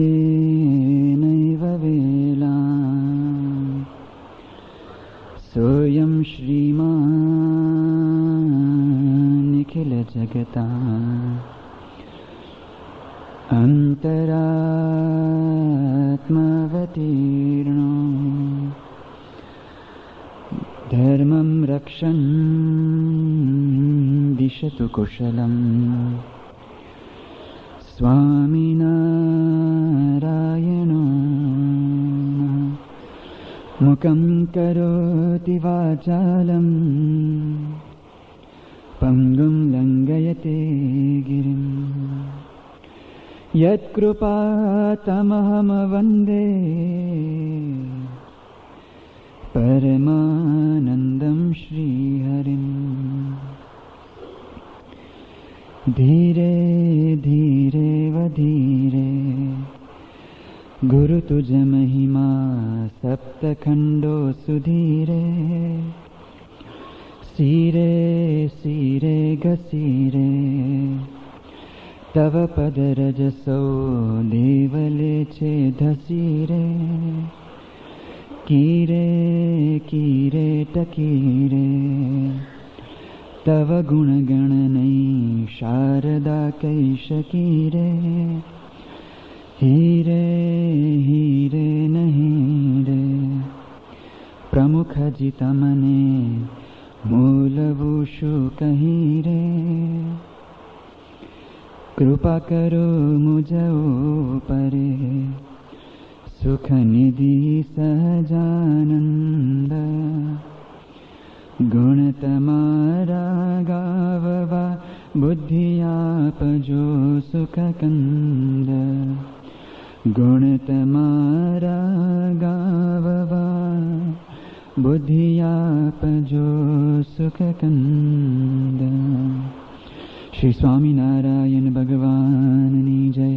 नैव वेला सोऽयं श्रीमान् निखिल जगता अन्तरात्मवतीर्णो धर्मं रक्षन् दिशतु कुशलम् स्वामिनारायणो मुखं करोति वाचालं पङ्गुं लङ्घयते गिरिं यत्कृपातमहं वन्दे परमानन्दं श्रीहरिम्। धीरे धीरे वधीरे गुरु तुझ महिमा सप्तखंडो सुधीरे सीरे सीरे घसीरे तव पद रजसो देवले छे धसीरे कीरे कीरे टकीरे तव गुण गण नहीं शारदा कैशकीरे हीरे हीरे नहीं रे प्रमुख जित मने मूलवुषु कहीं रे कृपा करो मुझो परे सुख निधि सहजानंद गुण तमारा गाववा बुद्धि आपजो सुख कंद गुण तमारा गाववा बुद्धि आपजो सुख कंद। श्री स्वामीनारायण भगवाननी जय।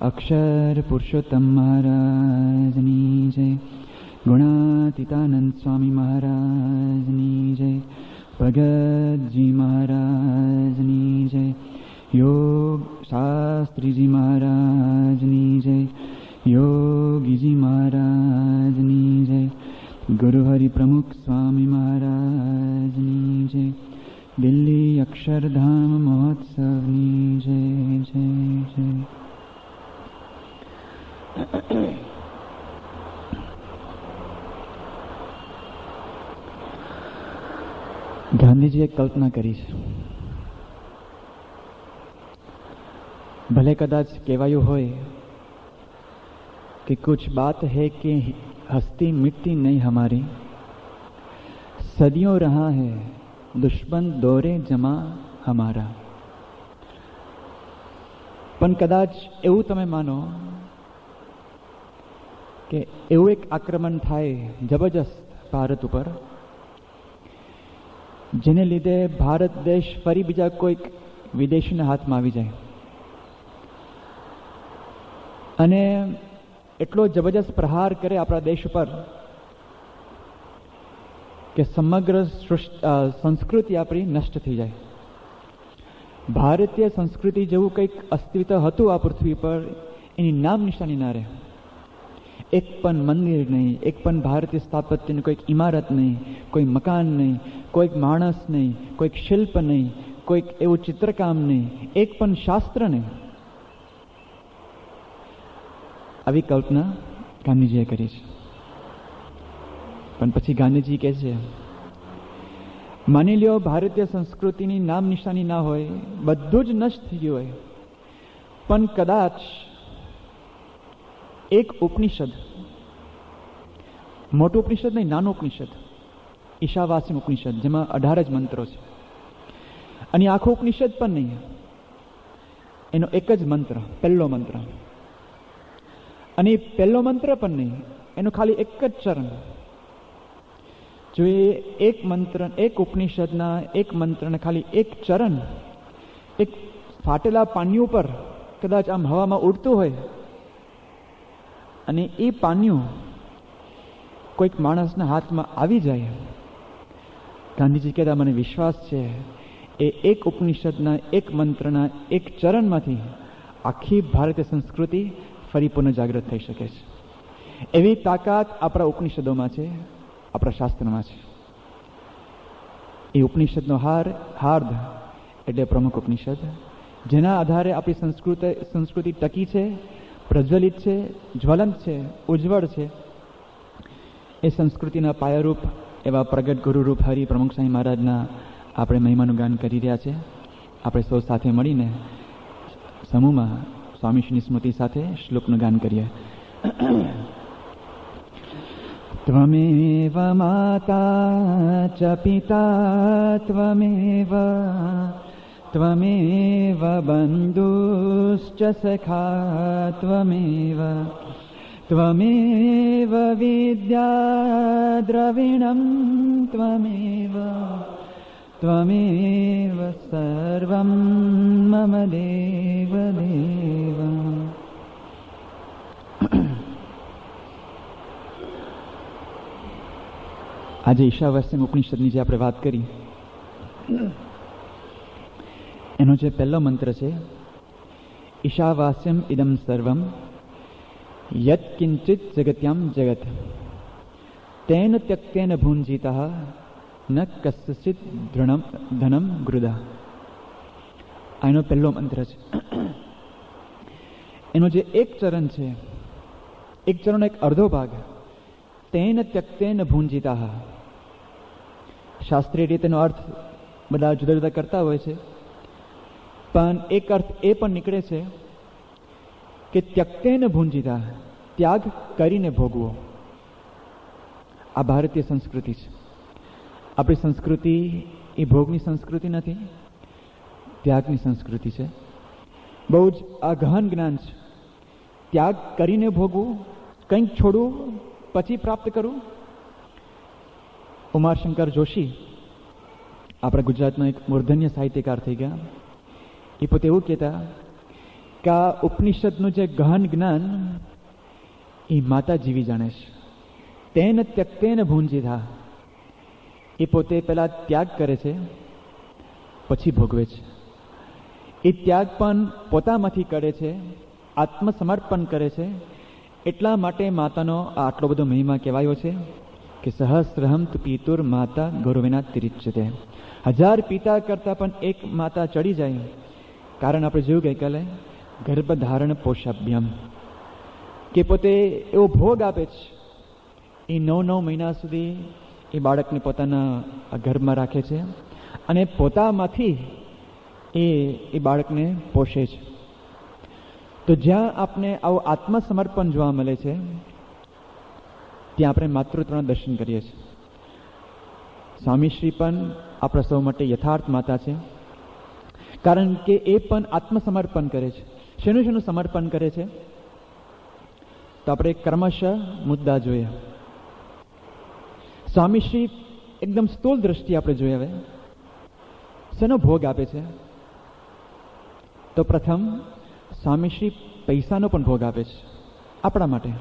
अक्षर पुरुषोत्तम महाराजनी जय। गुणातीतानंद स्वामी महाराजनी जय। भगत जी महाराजनी जय। योग शास्त्री जी महाराजनी जय। योगी जी महाराजनी जय। गुरु हरि प्रमुख स्वामी महाराजनी जय। दिल्ली अक्षरधाम महोत्सवनी जय जय जय। ગાંધીજીએ કલ્પના કરી છે, ભલે કદાચ કહેવાયું હોય कि कुछ बात है कि हस्ती मिटती नहीं हमारी, सदियों रहा है दुश्मन दौरे जमा हमारा। પણ કદાચ એવું તમે માનો કે એવું એક આક્રમણ થાય જબરજસ્ત ભારત ઉપર, જેને લીધે ભારત દેશ ફરી બીજા કોઈક વિદેશીના હાથમાં આવી જાય અને એટલો જબરજસ્ત પ્રહાર કરે આપણા દેશ ઉપર કે સમગ્ર સંસ્કૃતિ આપણી નષ્ટ થઈ જાય. ભારતીય સંસ્કૃતિ જેવું કંઈક અસ્તિત્વ હતું આ પૃથ્વી પર, એની નામ નિશાની ના રહે. એક પણ મંદિર નહીં, એક પણ ભારતીય સ્થાપત્યની કોઈક ઇમારત નહીં, કોઈ મકાન નહીં, કોઈક માણસ નહીં, કોઈક શિલ્પ નહીં, કોઈક એવું ચિત્રકામ નહીં, એક પણ શાસ્ત્ર નહીં. આવી કલ્પના ગાંધીજીએ કરી છે. પણ પછી ગાંધીજી કહે છે, માની લ્યો ભારતીય સંસ્કૃતિની નામ નિશાની ના હોય, બધું જ નષ્ટ થઈ ગયું હોય, પણ કદાચ એક ઉપનિષદ, મોટું ઉપનિષદ નહીં, નાનું ઉપનિષદ, ઈશાવાસ્ય ઉપનિષદ, જેમાં 18 જ મંત્રો છે, અને આખો ઉપનિષદ પણ નહીં, એનો એક જ મંત્ર, પહેલો મંત્ર, અને પહેલો મંત્ર પણ નહીં, એનું ખાલી એક જ ચરણ. જો એ એક મંત્ર, એક ઉપનિષદના એક મંત્રને ખાલી એક ચરણ એક ફાટેલા પાન્યું પર કદાચ આમ હવામાં ઉડતું હોય અને એ પાન્યું કોઈક માણસના હાથમાં આવી જાય, ગાંધીજી કહેતા મને વિશ્વાસ છે એ એક ઉપનિષદના એક મંત્રના એક ચરણમાંથી આખી ભારતીય સંસ્કૃતિ ફરી પુનઃ જાગૃત થઈ શકે છે. એવી તાકાત આપણા ઉપનિષદોમાં છે, આપણા શાસ્ત્રમાં છે. એ ઉપનિષદનો હાર્દ એટલે પ્રમુખ ઉપનિષદ, જેના આધારે આપણી સંસ્કૃતિ ટકી છે, પ્રજ્વલિત છે, જ્વલંત છે, ઉજ્જવળ છે. એ સંસ્કૃતિના પાયારૂપ એવા પ્રગટ ગુરુરૂપ હરિ પ્રમુખ સ્વામી મહારાજના આપણે મહિમાનું ગાન કરી રહ્યા છે. આપણે સૌ સાથે મળીને સમૂહમાં સ્વામીશ્રીની સ્મૃતિ સાથે શ્લોકનું ગાન કરીએ. ત્વમેવ માતા ચ પિતા ત્વમેવ બંધુશ્ચ સખા ત્વમેવ વિદ્યા દ્રવિણમ ત્વમેવ સર્વં મમ દેવ દેવ. આજે ઈશાવાસ્યમ ઉપનિષદની જે આપણે વાત કરી, એનો જે પહેલો મંત્ર છે, ઈશાવાસ્યમ ઇદમ સર્વમ યત કિંચિત જગત્યામ જગત તેન ત્યક્તેન ભુંજીતઃ ન કસ્યચિત ધનમ ગૃદા. આ એનો પહેલો મંત્ર છે. એનો જે એક ચરણ છે, એક ચરણનો એક અડધો ભાગ, તેન ત્યક્તેન ભુંજીતઃ. શાસ્ત્રીય રીતેનો અર્થ બધા જુદા જુદા કરતા હોય છે, પણ એક અર્થ એ પણ નીકળે છે કે ત્યક્તેન ભુંજીતા, ત્યાગ કરીને ભોગવો. આ ભારતીય સંસ્કૃતિ છે. આપણી સંસ્કૃતિ એ ભોગની સંસ્કૃતિ નથી, ત્યાગની સંસ્કૃતિ છે. બહુ જ આ ગહન જ્ઞાન છે. ત્યાગ કરીને ભોગવું, કંઈક છોડવું, પછી પ્રાપ્ત કરવું. ઉમાશંકર જોશી આપણા ગુજરાતના એક મૂર્ધન્ય સાહિત્યકાર થઈ ગયા. એ પોતે એવું કહેતા કે આ ઉપનિષદનું જે ગહન જ્ઞાન એ માતા જીવી જાણે છે. તેન ત્યક્તેન ભુંજીતા. એ પોતે પહેલા ત્યાગ કરે છે, પછી ભોગવે છે. એ ત્યાગ પણ પોતામાંથી કરે છે, આત્મસમર્પણ કરે છે. એટલા માટે માતાનો આટલો બધો મહિમા કહેવાયો છે કે સહસ્રહમ તુ પિતુર માતા ગૌરવેના તિરિચ્યતે. 1000 પિતા કરતાં પણ એક માતા ચડી જાય. કારણ આપણે જોયું ગઈકાલે ગર્ભધારણ પોષાભ્યમ, કે પોતે એવો ભોગ આપે છે. એ 9 મહિના સુધી એ બાળકને પોતાના ગર્ભમાં રાખે છે અને પોતામાંથી એ બાળકને પોષે છે. તો જ્યાં આપણે આવું આત્મસમર્પણ જોવા મળે છે, ત્યાં આપણે માતૃત્વના દર્શન કરીએ છીએ. સ્વામીશ્રી પણ આપણા સૌ માટે યથાર્થ માતા છે, કારણ કે એ પણ આત્મસમર્પણ કરે છે. શેનું સમર્પણ કરે છે? તો આપણે ક્રમશઃ મુદ્દા જોઈએ. સ્વામીશ્રી એકદમ સ્થૂળ દ્રષ્ટિ આપણે જોઈએ. હવે શેનો ભોગ આપે છે? તો પ્રથમ સ્વામીશ્રી પૈસાનો પણ ભોગ આપે છે આપણા માટે.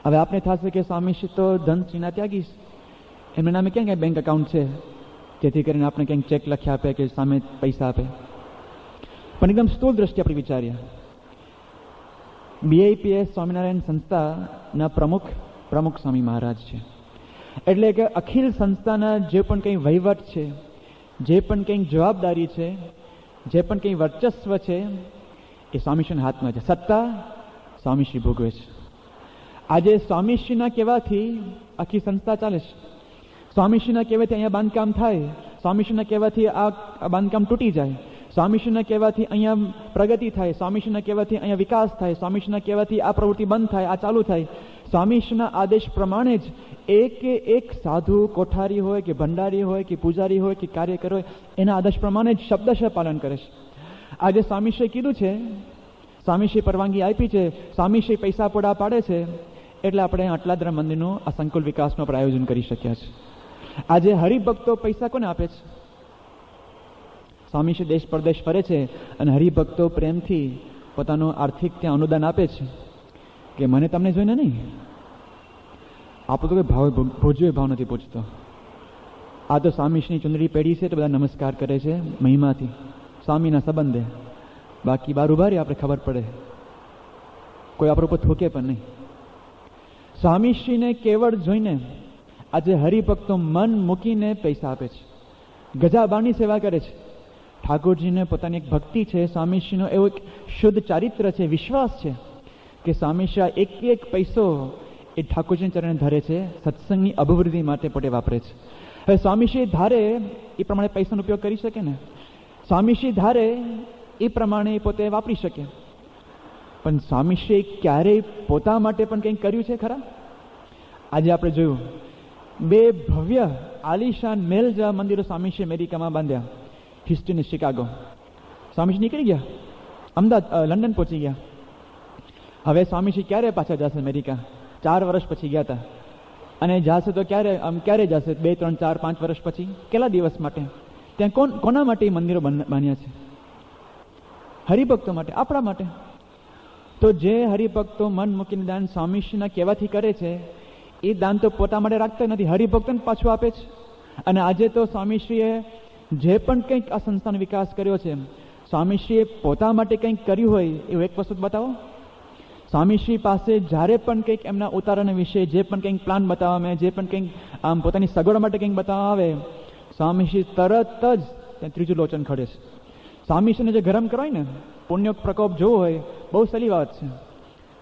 હવે આપને થશે કે સ્વામીશ્રી તો ધનશ્રીના ત્યાગી, એમના નામે ક્યાં ક્યાં બેંક એકાઉન્ટ છે જેથી કરીને આપણે ક્યાંક ચેક લખી આપે કે સામે પૈસા આપે. પણ એકદમ સ્થૂળ દ્રષ્ટિ આપણે વિચારીએ. BIPS સ્વામિનારાયણ સંસ્થાના પ્રમુખ સ્વામી મહારાજ છે. એટલે કે અખિલ સંસ્થાના જે પણ કંઈ વહીવટ છે, જે પણ કંઈ જવાબદારી છે, જે પણ કંઈ વર્ચસ્વ છે, એ સ્વામીશ્રીના હાથમાં છે. સત્તા સ્વામીશ્રી ભોગવે છે. આજે સ્વામીશ્રીના કહેવાથી આખી સંસ્થા ચાલે છે. સ્વામીશ્રીના કહેવાથી અહીંયા બાંધકામ થાય, સ્વામીશ્રીના કહેવાથી આ બાંધકામ તૂટી જાય, સ્વામીશ્રીના કહેવાથી અહીંયા પ્રગતિ થાય, સ્વામીશ્રીના કહેવાથી અહીંયા વિકાસ થાય, સ્વામીશ્રીના કહેવાથી આ પ્રવૃત્તિ બંધ થાય, આ ચાલુ થાય. સ્વામીશ્રીના આદેશ પ્રમાણે જ એક સાધુ કોઠારી હોય કે ભંડારી હોય કે પૂજારી હોય કે કાર્યકર હોય, એના આદેશ પ્રમાણે જ શબ્દશઃ પાલન કરે છે. આજે સ્વામીશ્રીએ કીધું છે, સ્વામીશ્રી પરવાનગી આપી છે, સ્વામીશ્રી પૈસા પૂરા પાડે છે, એટલે આપણે આટલાદરા મંદિરનું આ સંકુલ વિકાસનું આપણે આયોજન કરી શક્યા છે. આજે હરિભક્તો પૈસા કોને આપે છે? સ્વામીશ્રી દેશ પરદેશ ફરે છે અને હરિભક્તો પ્રેમથી પોતાનું આર્થિક ત્યાં અનુદાન આપે છે કે મને તમને જોઈને નહીં. આપણો તો કોઈ ભોજ્યો ભાવ નથી પૂછતો. આ તો સ્વામીશ્રીની ચુંદડી પેઢી છે તો બધા નમસ્કાર કરે છે મહિમાથી, સ્વામીના સંબંધે. બાકી બહાર ઉભા રહી આપણે ખબર પડે, કોઈ આપણા ઉપર થોકે પણ નહીં. સ્વામીશ્રીને કેવળ જોઈને આજે હરિભક્તો મન મૂકીને પૈસા આપે છે, ગજાબાની સેવા કરે છે. ઠાકોરજીને પોતાની એક ભક્તિ છે, સ્વામીશ્રીનો એવો એક શુદ્ધ ચારિત્ર છે, વિશ્વાસ છે કે સ્વામીશ્રી એક એક પૈસો એ ઠાકોરજીને ચરણે ધરે છે, સત્સંગની અભિવૃદ્ધિ માટે પોતે વાપરે છે. હવે સ્વામીશ્રી ધારે એ પ્રમાણે પૈસાનો ઉપયોગ કરી શકે ને, સ્વામીશ્રી ધારે એ પ્રમાણે પોતે વાપરી શકે, પણ સ્વામીશ્રી ક્યારેય પોતા માટે પણ કંઈક કર્યું છે ખરા? આજે આપણે જોયું 2 ભવ્ય આલિશાન મહેલ જેવા મંદિરો સ્વામીશ્રી અમેરિકામાં બાંધ્યા, હિસ્ટન શિકાગો. સ્વામીશ્રી નીકળી ગયા, અમદાવાદ લંડન પહોંચી ગયા. હવે સ્વામીશ્રી ક્યારે પાછા જશે અમેરિકા? 4 વર્ષ પછી ગયા હતા, અને જશે તો ક્યારે જશે? 2, 3, 4, 5 વર્ષ પછી. કેટલા દિવસ માટે? ત્યાં કોના માટે એ મંદિરો બાંધ્યા છે? હરિભક્તો માટે, આપણા માટે. તો જે હરિભક્તો મન મૂકીને દાન સ્વામીશ્રીના કહેવાથી કરે છે, એ દાન તો પોતા માટે રાખતા નથી, હરિભક્તોને પાછું આપે છે. અને આજે તો સ્વામીશ્રીએ જે પણ કંઈક આ સંસ્થાનો વિકાસ કર્યો છે, સ્વામીશ્રીએ પોતા માટે કંઈક કર્યું હોય એવું એક વસ્તુ બતાવો. સ્વામીશ્રી પાસે જ્યારે પણ કંઈક એમના ઉતારાના વિશે જે પણ કંઈક પ્લાન બતાવવા આવે, જે પણ કંઈક આમ પોતાની સગવડ માટે કંઈક બતાવવા આવે, સ્વામીશ્રી તરત જ ત્યાં ત્રીજું લોચન ખડે છે. સ્વામીશ્રીને જે ગરમ કરાય ને, પુણ્ય પ્રકોપ જોવો હોય, બહુ સહેલી વાત છે.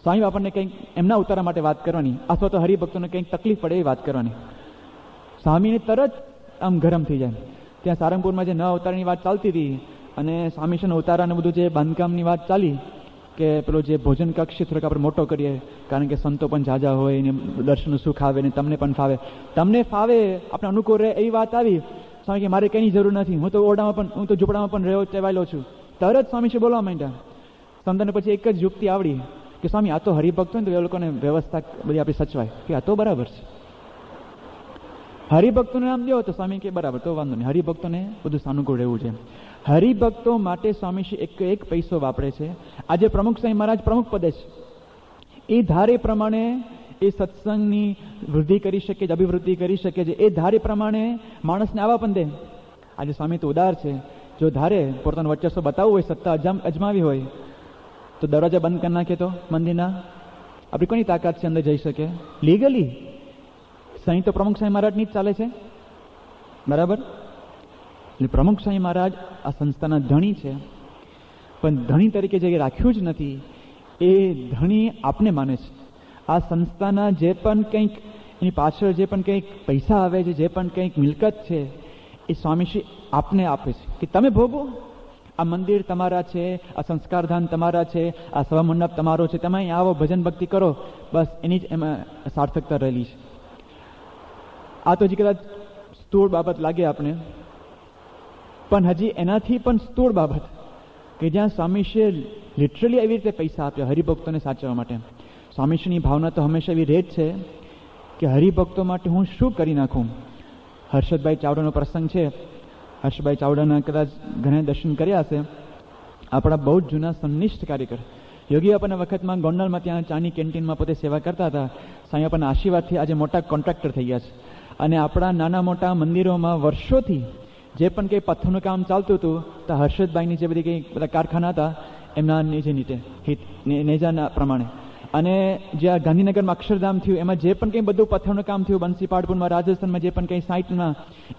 સ્વામી આપણને કંઈક એમના ઉતારા માટે વાત કરવાની, અથવા તો હરિભક્તોને કંઈક તકલીફ પડે એવી વાત કરવાની, સ્વામીને તરત આમ ગરમ થઈ જાય. ત્યાં સારંગપુરમાં જે નવા ઉતારાની વાત ચાલતી હતી, અને સ્વામીશ્રીના ઉતારાને બધું જે બાંધકામની વાત ચાલી, કે પેલો જે ભોજન કક્ષ થોડોક આપણે મોટો કરીએ, કારણ કે સંતો પણ ઝાઝા હોય ને દર્શનનું સુખ આવે ને તમને પણ ફાવે, તમને ફાવે, આપણે અનુકૂળ રહે એવી વાત આવી. સ્વામી કે મારે કંઈની જરૂર નથી, હું તો ઓરડામાં પણ, હું તો ઝૂંપડામાં પણ રહ્યો ટેવાયેલો છું. તરત સ્વામીશ્રી બોલવા માંડ્યા. સંતને પછી એક જ યુક્તિ આવડી કે સ્વામી આ તો હરિભક્ત હોય ને તો એ લોકોને વ્યવસ્થા બધી આપણી સચવાય, કે આ તો બરાબર છે. હરિભક્તોને નામ દો તો સ્વામી કે બરાબર, તો વાંધો નહીં, હરિભક્તોને બધું સાનુકૂળ રહેવું છે. હરિભક્તો માટે સ્વામીશ્રી એક પૈસો વાપરે છે. આજે પ્રમુખ સ્વામી મહારાજ પ્રમુખ પદે છે, એ ધારે પ્રમાણે એ સત્સંગની વૃદ્ધિ કરી શકે, અભિવૃદ્ધિ કરી શકે છે. એ ધારે પ્રમાણે માણસને આવા પણ દે. આજે સ્વામી તો ઉદાર છે, જો ધારે પોતાનું વર્ચસ્વ બતાવવું હોય, સત્તા અજમાવી હોય, તો દરવાજા બંધ કરી નાખે તો મંદિરના, આપણી કોની તાકાત છે અંદર જઈ શકે લીગલી? સહી તો પ્રમુખ સ્વામી મહારાજની જ ચાલે છે, બરાબર? એટલે પ્રમુખ સ્વામી મહારાજ આ સંસ્થાના ધણી છે, પણ ધણી તરીકે જે રાખ્યું જ નથી, એ ધણી આપને માને છે. આ સંસ્થાના જે પણ કંઈક એની પાછળ જે પણ કંઈક પૈસા આવે છે, જે પણ કંઈક મિલકત છે, એ સ્વામીશ્રી આપને આપે છે કે તમે ભોગવો. આ મંદિર તમારા છે, આ સંસ્કારધામ તમારા છે, આ સભા મંડપ તમારો છે, તમે અહીં આવો, ભજન ભક્તિ કરો, બસ એની જ એમાં સાર્થકતા રહેલી છે. આ તો હજી કદાચ સ્થૂળ બાબત લાગે આપણે, પણ હજી એનાથી પણ સ્થૂળ બાબત કે જ્યાં સ્વામીશ્રીએ લિટરલી એવી રીતે પૈસા આપ્યા હરિભક્તોને સાચવવા માટે. સ્વામીશ્રીની ભાવના તો હંમેશા એવી રહે જ છે કે હરિભક્તો માટે હું શું કરી નાખું. હર્ષદભાઈ ચાવડાનો પ્રસંગ છે, હર્ષભાઈ ચાવડાના કદાચ ઘણા દર્શન કર્યા હશે, આપણા બહુ જ જૂના સંનિષ્ઠ કાર્યકર. યોગી બાપાના વખતમાં ગોંડલમાં ત્યાં ચાની કેન્ટીનમાં પોતે સેવા કરતા હતા. સ્વામી બાપાના આશીર્વાદથી આજે મોટા કોન્ટ્રાક્ટર થઈ ગયા છે, અને આપણા નાના મોટા મંદિરોમાં વર્ષોથી જે પણ કંઈ પથ્થરનું કામ ચાલતું હતું, તો હર્ષદભાઈની જે બધી કંઈ બધા કારખાના હતા એમના નેજાના પ્રમાણે, અને જ્યાં ગાંધીનગરમાં અક્ષરધામ થયું એમાં જે પણ કંઈ બધું પથ્થરનું કામ થયું, બંસીપાડપુરમાં, રાજસ્થાનમાં જે પણ કંઈ સાઇટમાં,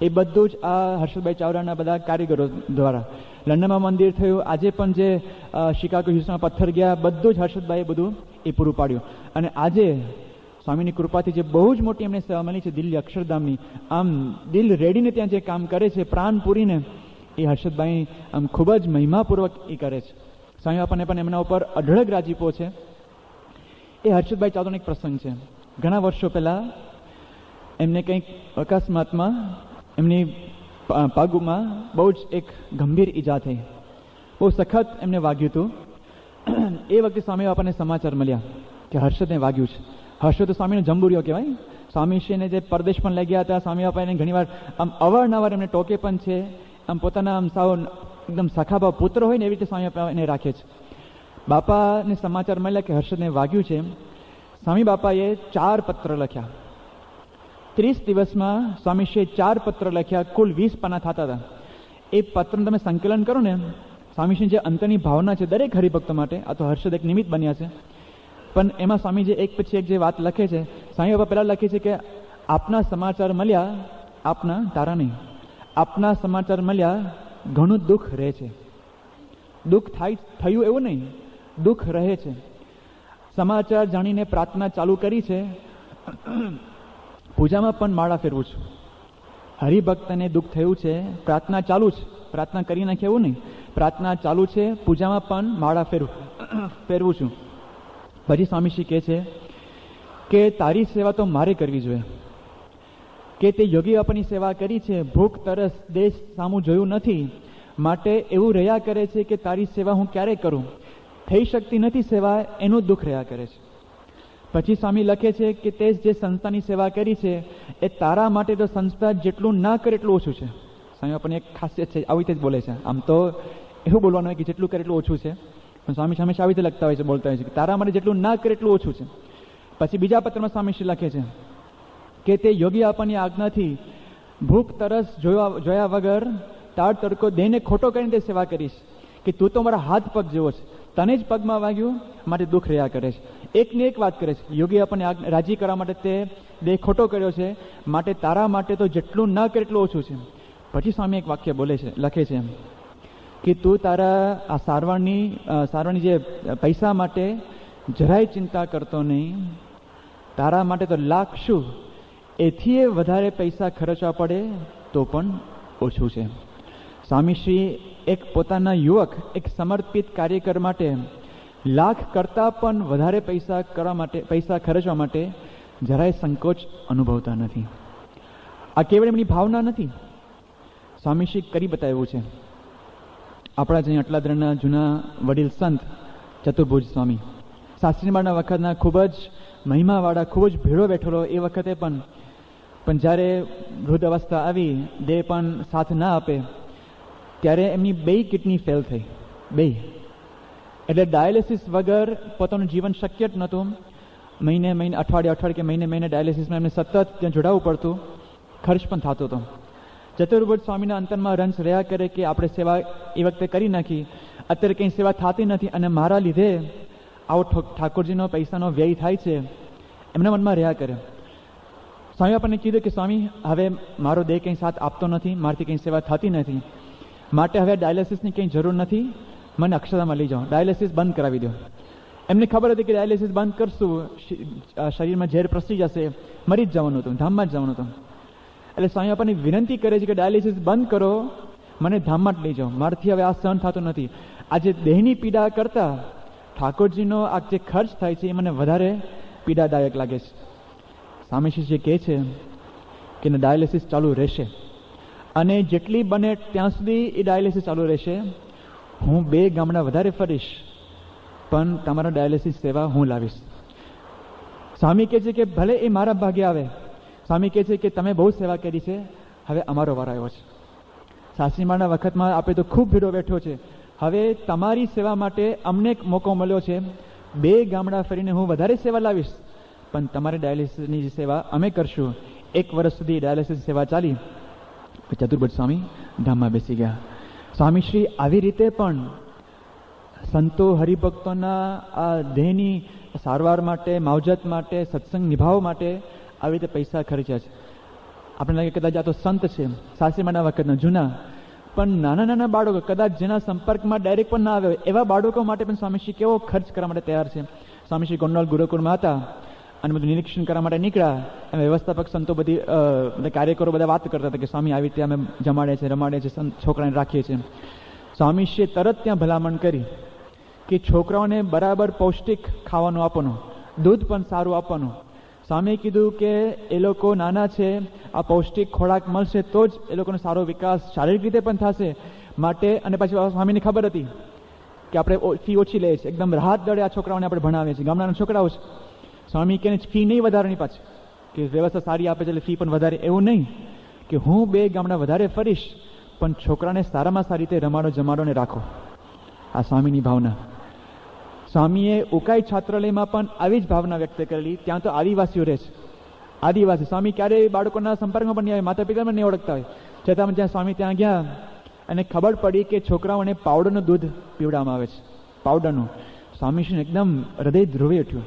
એ બધું જ આ હર્ષદભાઈ ચાવડાના બધા કારીગરો દ્વારા. લંડનમાં મંદિર થયું, આજે પણ જે શિકાગો હ્યુસ્ટનમાં પથ્થર ગયા, બધું જ હર્ષદભાઈએ બધું એ પૂરું પાડ્યું. અને આજે સ્વામીની કૃપાથી જે બહુ જ મોટી એમને સેવા મળી છે દિલ્હી અક્ષરધામની, આમ દિલ રેડીને ત્યાં જે કામ કરે છે, પ્રાણ પૂરીને, એ હર્ષદભાઈ આમ ખૂબ જ મહિમાપૂર્વક એ કરે છે. સ્વામી બાપાને પણ એમના ઉપર અઢળક રાજીપો છે. એ હર્ષદભાઈ ચાવડાનો એક પ્રસંગ છે. ઘણા વર્ષો પહેલાં એમને કંઈક અકસ્માતમાં એમની પગમાં બહુ જ એક ગંભીર ઈજા થઈ, બહુ સખત એમને વાગ્યું હતું. એ વખતે સ્વામી બાપાને સમાચાર મળ્યા કે હર્ષદને વાગ્યું છે. હર્ષદ તો સ્વામીનો જંબુરિયો કહેવાય. સ્વામીશ્રીને જે પરદેશ પણ લઈ ગયા હતા, સ્વામી બાપા એને ઘણીવાર આમ અવારનવાર એમને ટોકે પણ છે. આમ પોતાના આમ સાવ એકદમ સખાભાવ પુત્ર હોય ને એવી રીતે સ્વામી બાપા એને રાખે છે. બાપાને સમાચાર મળ્યા કે હર્ષદને વાગ્યું છે. સ્વામી બાપાએ 4 પત્ર લખ્યા. 30 દિવસમાં સ્વામીશ્રીએ 4 પત્ર લખ્યા, કુલ 20 પાના થતા હતા. એ પત્રનું તમે સંકલન કરો ને, સ્વામીશ્રી જે અંતરની ભાવના છે દરેક હરિભક્તો માટે, આ તો હર્ષદ એક નિમિત્ત બન્યા છે, પણ એમાં સ્વામી જે એક પછી એક જે વાત લખે છે, સ્વામી બાબા પહેલાં લખે છે કે આપના સમાચાર મળ્યા, આપના તારા નહીં, આપના સમાચાર મળ્યા ઘણું દુઃખ રહે છે. દુઃખ થયું એવું નહીં, દુઃખ રહે છે. સમાચાર જાણીને પ્રાર્થના ચાલુ કરી છે, પૂજામાં પણ માળા ફેરવું છું. હરિભક્તને દુઃખ થયું છે, પ્રાર્થના ચાલુ છે, પ્રાર્થના કરી નાખે એવું નહીં, પ્રાર્થના ચાલુ છે, પૂજામાં પણ માળા ફેરવું છું. પછી સ્વામીશ્રી કહે છે કે તારી સેવા તો મારે કરવી જોઈએ, કે તે યોગી બાપાની સેવા કરી છે, ભૂખ તરસ દેશ સામું જોયું નથી, માટે એવું રહ્યા કરે છે કે તારી સેવા હું ક્યારે કરું, થઈ શકતી નથી સેવા, એનું દુઃખ રહ્યા કરે છે. પછી સ્વામી લખે છે કે તે જે સંસ્થાની સેવા કરી છે એ તારા માટે તો સંસ્થા જેટલું ના કરે એટલું ઓછું છે. સ્વામી આપણને એક ખાસિયત છે, આવી રીતે જ બોલે છે. આમ તો એવું બોલવાનું હોય કે જેટલું કરે એટલું ઓછું છે, પણ સ્વામી હંમેશા આવી રીતે લખતા હોય છે, બોલતા હોય છે કે તારા માટે જેટલું ના કરે એટલું ઓછું છે. પછી બીજા પત્રમાં સ્વામીશ્રી લખે છે કે તે યોગી બાપાની આજ્ઞાથી ભૂખ તરસ જોયા વગર તાળ તડકો દઈને ખોટો કરીને તે સેવા કરીશ, કે તું તો મારા હાથ પગ જેવો છે, તને જ પગમાં વાગ્યું માટે દુઃખ રહ્યા કરે છે. એકને એક વાત કરે છે, યોગી આપણને રાજી કરવા માટે તે દેહ ખોટો કર્યો છે, માટે તારા માટે તો જેટલું ન કરે એટલું ઓછું છે. પછી સ્વામી એક વાક્ય બોલે છે, લખે છે કે તું તારા આ સારવારની જે પૈસા માટે જરાય ચિંતા કરતો નહીં, તારા માટે તો લાખ શું એથી વધારે પૈસા ખર્ચવા પડે તો પણ ઓછું છે. સ્વામીશ્રી એક પોતાના યુવક, એક સમર્પિત કાર્યકર માટે લાખ કરતાં પણ વધારે પૈસા ખર્ચવા માટે જરાય સંકોચ અનુભવતા નથી. આ કેવળ એમની ભાવના નથી, સ્વામીશ્રી કરી બતાવ્યું છે. આપણા જ અહીં અટલાદરાના જૂના વડીલ સંત ચતુર્ભુજ સ્વામી શાસ્ત્રીમાળના વખતના ખૂબ જ મહિમાવાળા, ખૂબ જ ભેળો બેઠેલો, એ વખતે પણ જ્યારે વૃદ્ધ અવસ્થા આવી, દેહ પણ સાથ ના આપે, ત્યારે એમની 2 કિડની ફેલ થઈ, 2. એટલે ડાયાલિસિસ વગર પોતાનું જીવન શક્ય જ નહોતું. મહિને અઠવાડિયે કે મહિને ડાયાલિસિસમાં એમને સતત ત્યાં જોડાવવું પડતું, ખર્ચ પણ થતો હતો. ચતુર્ભુજ સ્વામીના અંતરમાં રંશ રહ્યા કરે કે આપણે સેવા એ વખતે કરી નાખી, અત્યારે કંઈ સેવા થતી નથી, અને મારા લીધે આવો ઠાકોરજીનો પૈસાનો વ્યય થાય છે, એમના મનમાં રહ્યા કરે. સ્વામી આપણને કીધું કે સ્વામી હવે મારો દેહ કંઈ સાથ આપતો નથી, મારાથી કંઈ સેવા થતી નથી, માટે હવે ડાયાલિસિસની કંઈ જરૂર નથી, મને અક્ષરધામમાં લઈ જાઓ, ડાયાલિસિસ બંધ કરાવી દો. એમને ખબર હતી કે ડાયાલિસિસ બંધ કરશું શરીરમાં ઝેર પ્રસરી જશે, મરી જ જવાનું હતું, ધામમાં જ જવાનું હતું. એટલે સ્વામી આપણને વિનંતી કરે છે કે ડાયાલિસિસ બંધ કરો, મને ધામમાં જ લઈ જાઓ, મારાથી હવે આ સહન થતું નથી. આજે દેહની પીડા કરતાં ઠાકોરજીનો આ જે ખર્ચ થાય છે એ મને વધારે પીડાદાયક લાગે છે. સ્વામીશ્રી કહે છે કે ડાયાલિસિસ ચાલુ રહેશે, અને જેટલી બને ત્યાં સુધી એ ડાયાલિસિસ ચાલુ રહેશે. હું 2 ગામડા વધારે ફરીશ, પણ તમારા ડાયાલિસિસ સેવા હું લાવીશ. સ્વામી કહે છે કે ભલે એ મારા ભાગે આવે. સ્વામી કહે છે કે તમે બહુ સેવા કરી છે, હવે અમારો વાર આવ્યો છે. શાસ્ત્રીમાળના વખતમાં આપણે તો ખૂબ ભીડો બેઠો છે, હવે તમારી સેવા માટે અમને એક મોકો મળ્યો છે, 2 ગામડા ફરીને હું વધારે સેવા લાવીશ, પણ તમારી ડાયાલિસિસની સેવા અમે કરશું. 1 વર્ષ સુધી ડાયાલિસિસ સેવા ચાલી. ચતુર્ભુજ સ્વામી ધામમાં બેસી ગયા. સ્વામીશ્રી આવી રીતે પણ સંતો હરિભક્તોના આ દેહની સારવાર માટે, માવજત માટે, સત્સંગ નિભાવવા માટે આવી રીતે પૈસા ખર્ચ્યા છે. આપણે લાગે કદાચ આ તો સંત છે શાસ્ત્રીમાળના વખતના જૂના, પણ નાના બાળકો કદાચ જેના સંપર્કમાં ડાયરેક્ટ પણ ના આવે એવા બાળકો માટે પણ સ્વામીશ્રી કેવો ખર્ચ કરવા માટે તૈયાર છે. સ્વામીશ્રી ગોંડલ ગુરુકુળમાં હતા અને બધું નિરીક્ષણ કરવા માટે નીકળ્યા. એમ વ્યવસ્થાપક સંતો બધા કાર્યકરો બધા વાત કરતા હતા કે સ્વામી આવી રીતે અમે જમાડે છે, રમાડે છે, છોકરાને રાખીએ છીએ. સ્વામીશ્રીએ તરત ત્યાં ભલામણ કરી કે છોકરાઓને બરાબર પૌષ્ટિક ખાવાનું આપવાનું, દૂધ પણ સારું આપવાનું. સ્વામીએ કીધું કે એ લોકો નાના છે, આ પૌષ્ટિક ખોરાક મળશે તો જ એ લોકોનો સારો વિકાસ શારીરિક રીતે પણ થશે. માટે અને પછી સ્વામીને ખબર હતી કે આપણે ફી ઓછી લઈએ છીએ, એકદમ રાહત દળે આ છોકરાઓને આપણે ભણાવીએ છીએ, ગામડાના છોકરાઓ છે. સ્વામી કે ફી નહીં વધારવાની, પાછી કે વ્યવસ્થા સારી આપે છે એટલે ફી પણ વધારે, એવું નહીં કે હું 2 ગામડા વધારે ફરીશ, પણ છોકરાને સારામાં સારી રીતે રમાડો જમાડો ને રાખો. આ સ્વામીની ભાવના. સ્વામીએ ઉકાઈ છાત્રાલયમાં પણ આવી જ ભાવના વ્યક્ત કરેલી. ત્યાં તો આદિવાસીઓ રહે છે, આદિવાસી. સ્વામી ક્યારેય બાળકોના સંપર્કમાં પણ નહીં આવે, માતા પિતા પણ નહીં ઓળખતા હોય, છતાં જ્યાં સ્વામી ત્યાં ગયા અને ખબર પડી કે છોકરાઓને પાવડરનું દૂધ પીવડાવવામાં આવે છે, પાવડરનું. સ્વામીશ્રીને એકદમ હૃદય ધ્રુવી ઉઠ્યું.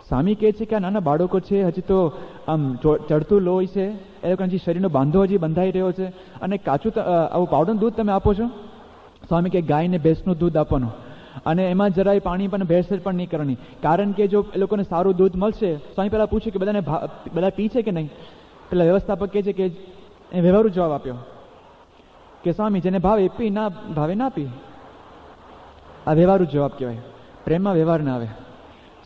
સ્વામી કહે છે કે આ નાના બાળકો છે, હજી તો આમ ચડતું લોહી છે, એ લોકોને હજી શરીરનો બાંધો હજી બંધાઈ રહ્યો છે, અને કાચું આવું પાવડરનું દૂધ તમે આપો છો? સ્વામી કે ગાયને ભેંસનું દૂધ આપવાનું, અને એમાં જરાય પાણી પણ ભેળસેળ પણ નહીં કરવાની, કારણ કે જો એ લોકોને સારું દૂધ મળશે. સ્વામી પહેલાં પૂછ્યું કે બધા પી છે કે નહીં? પેલા વ્યવસ્થાપક કહે છે કે એ વ્યવહારુ જવાબ આપ્યો કે સ્વામી જેને ભાવે પી, ના ભાવે ના પી. આ વ્યવહારુ જવાબ કહેવાય, પ્રેમમાં વ્યવહાર ના આવે.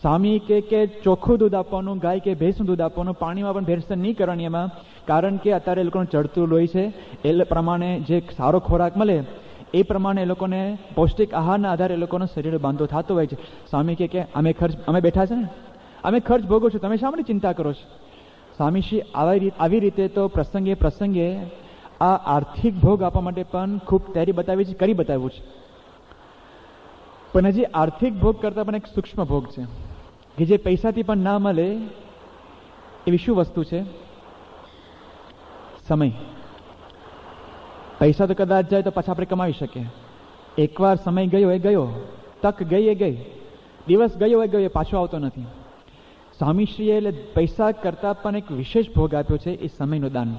સ્વામી કે ચોખ્ખું દૂધ આપવાનું, ગાય કે ભેંસનું દૂધ આપવાનું, પાણીમાં પણ ભેળસેળ નહીં કરવાની એમાં, કારણ કે અત્યારે એ લોકોનું ચડતું લોહી છે, એ પ્રમાણે જે સારો ખોરાક મળે એ પ્રમાણે એ લોકોને પૌષ્ટિક આહારના આધારે એ લોકોનો શરીર બાંધો થતો હોય છે. સ્વામી કે અમે બેઠા છે ને, અમે ખર્ચ ભોગવું છું, તમે શા માટે ચિંતા કરો છો? સ્વામીશ્રી આવી રીતે તો પ્રસંગે આ આર્થિક ભોગ આપવા માટે પણ ખૂબ તૈયારી બતાવી છે, કરી બતાવ્યું છે. પણ હજી આર્થિક ભોગ કરતાં પણ એક સૂક્ષ્મ ભોગ છે કે જે પૈસાથી પણ ના મળે એવી શું વસ્તુ છે? સમય. પૈસા તો કદાચ જાય તો પાછા આપણે કમાવી શકીએ. એકવાર સમય ગયો એ ગયો, તક ગઈ એ ગઈ, દિવસ ગયો એ ગયો, એ પાછો આવતો નથી. સ્વામીશ્રીએ એટલે પૈસા કરતાં પણ એક વિશેષ ભોગ આપ્યો છે, એ સમયનું દાન.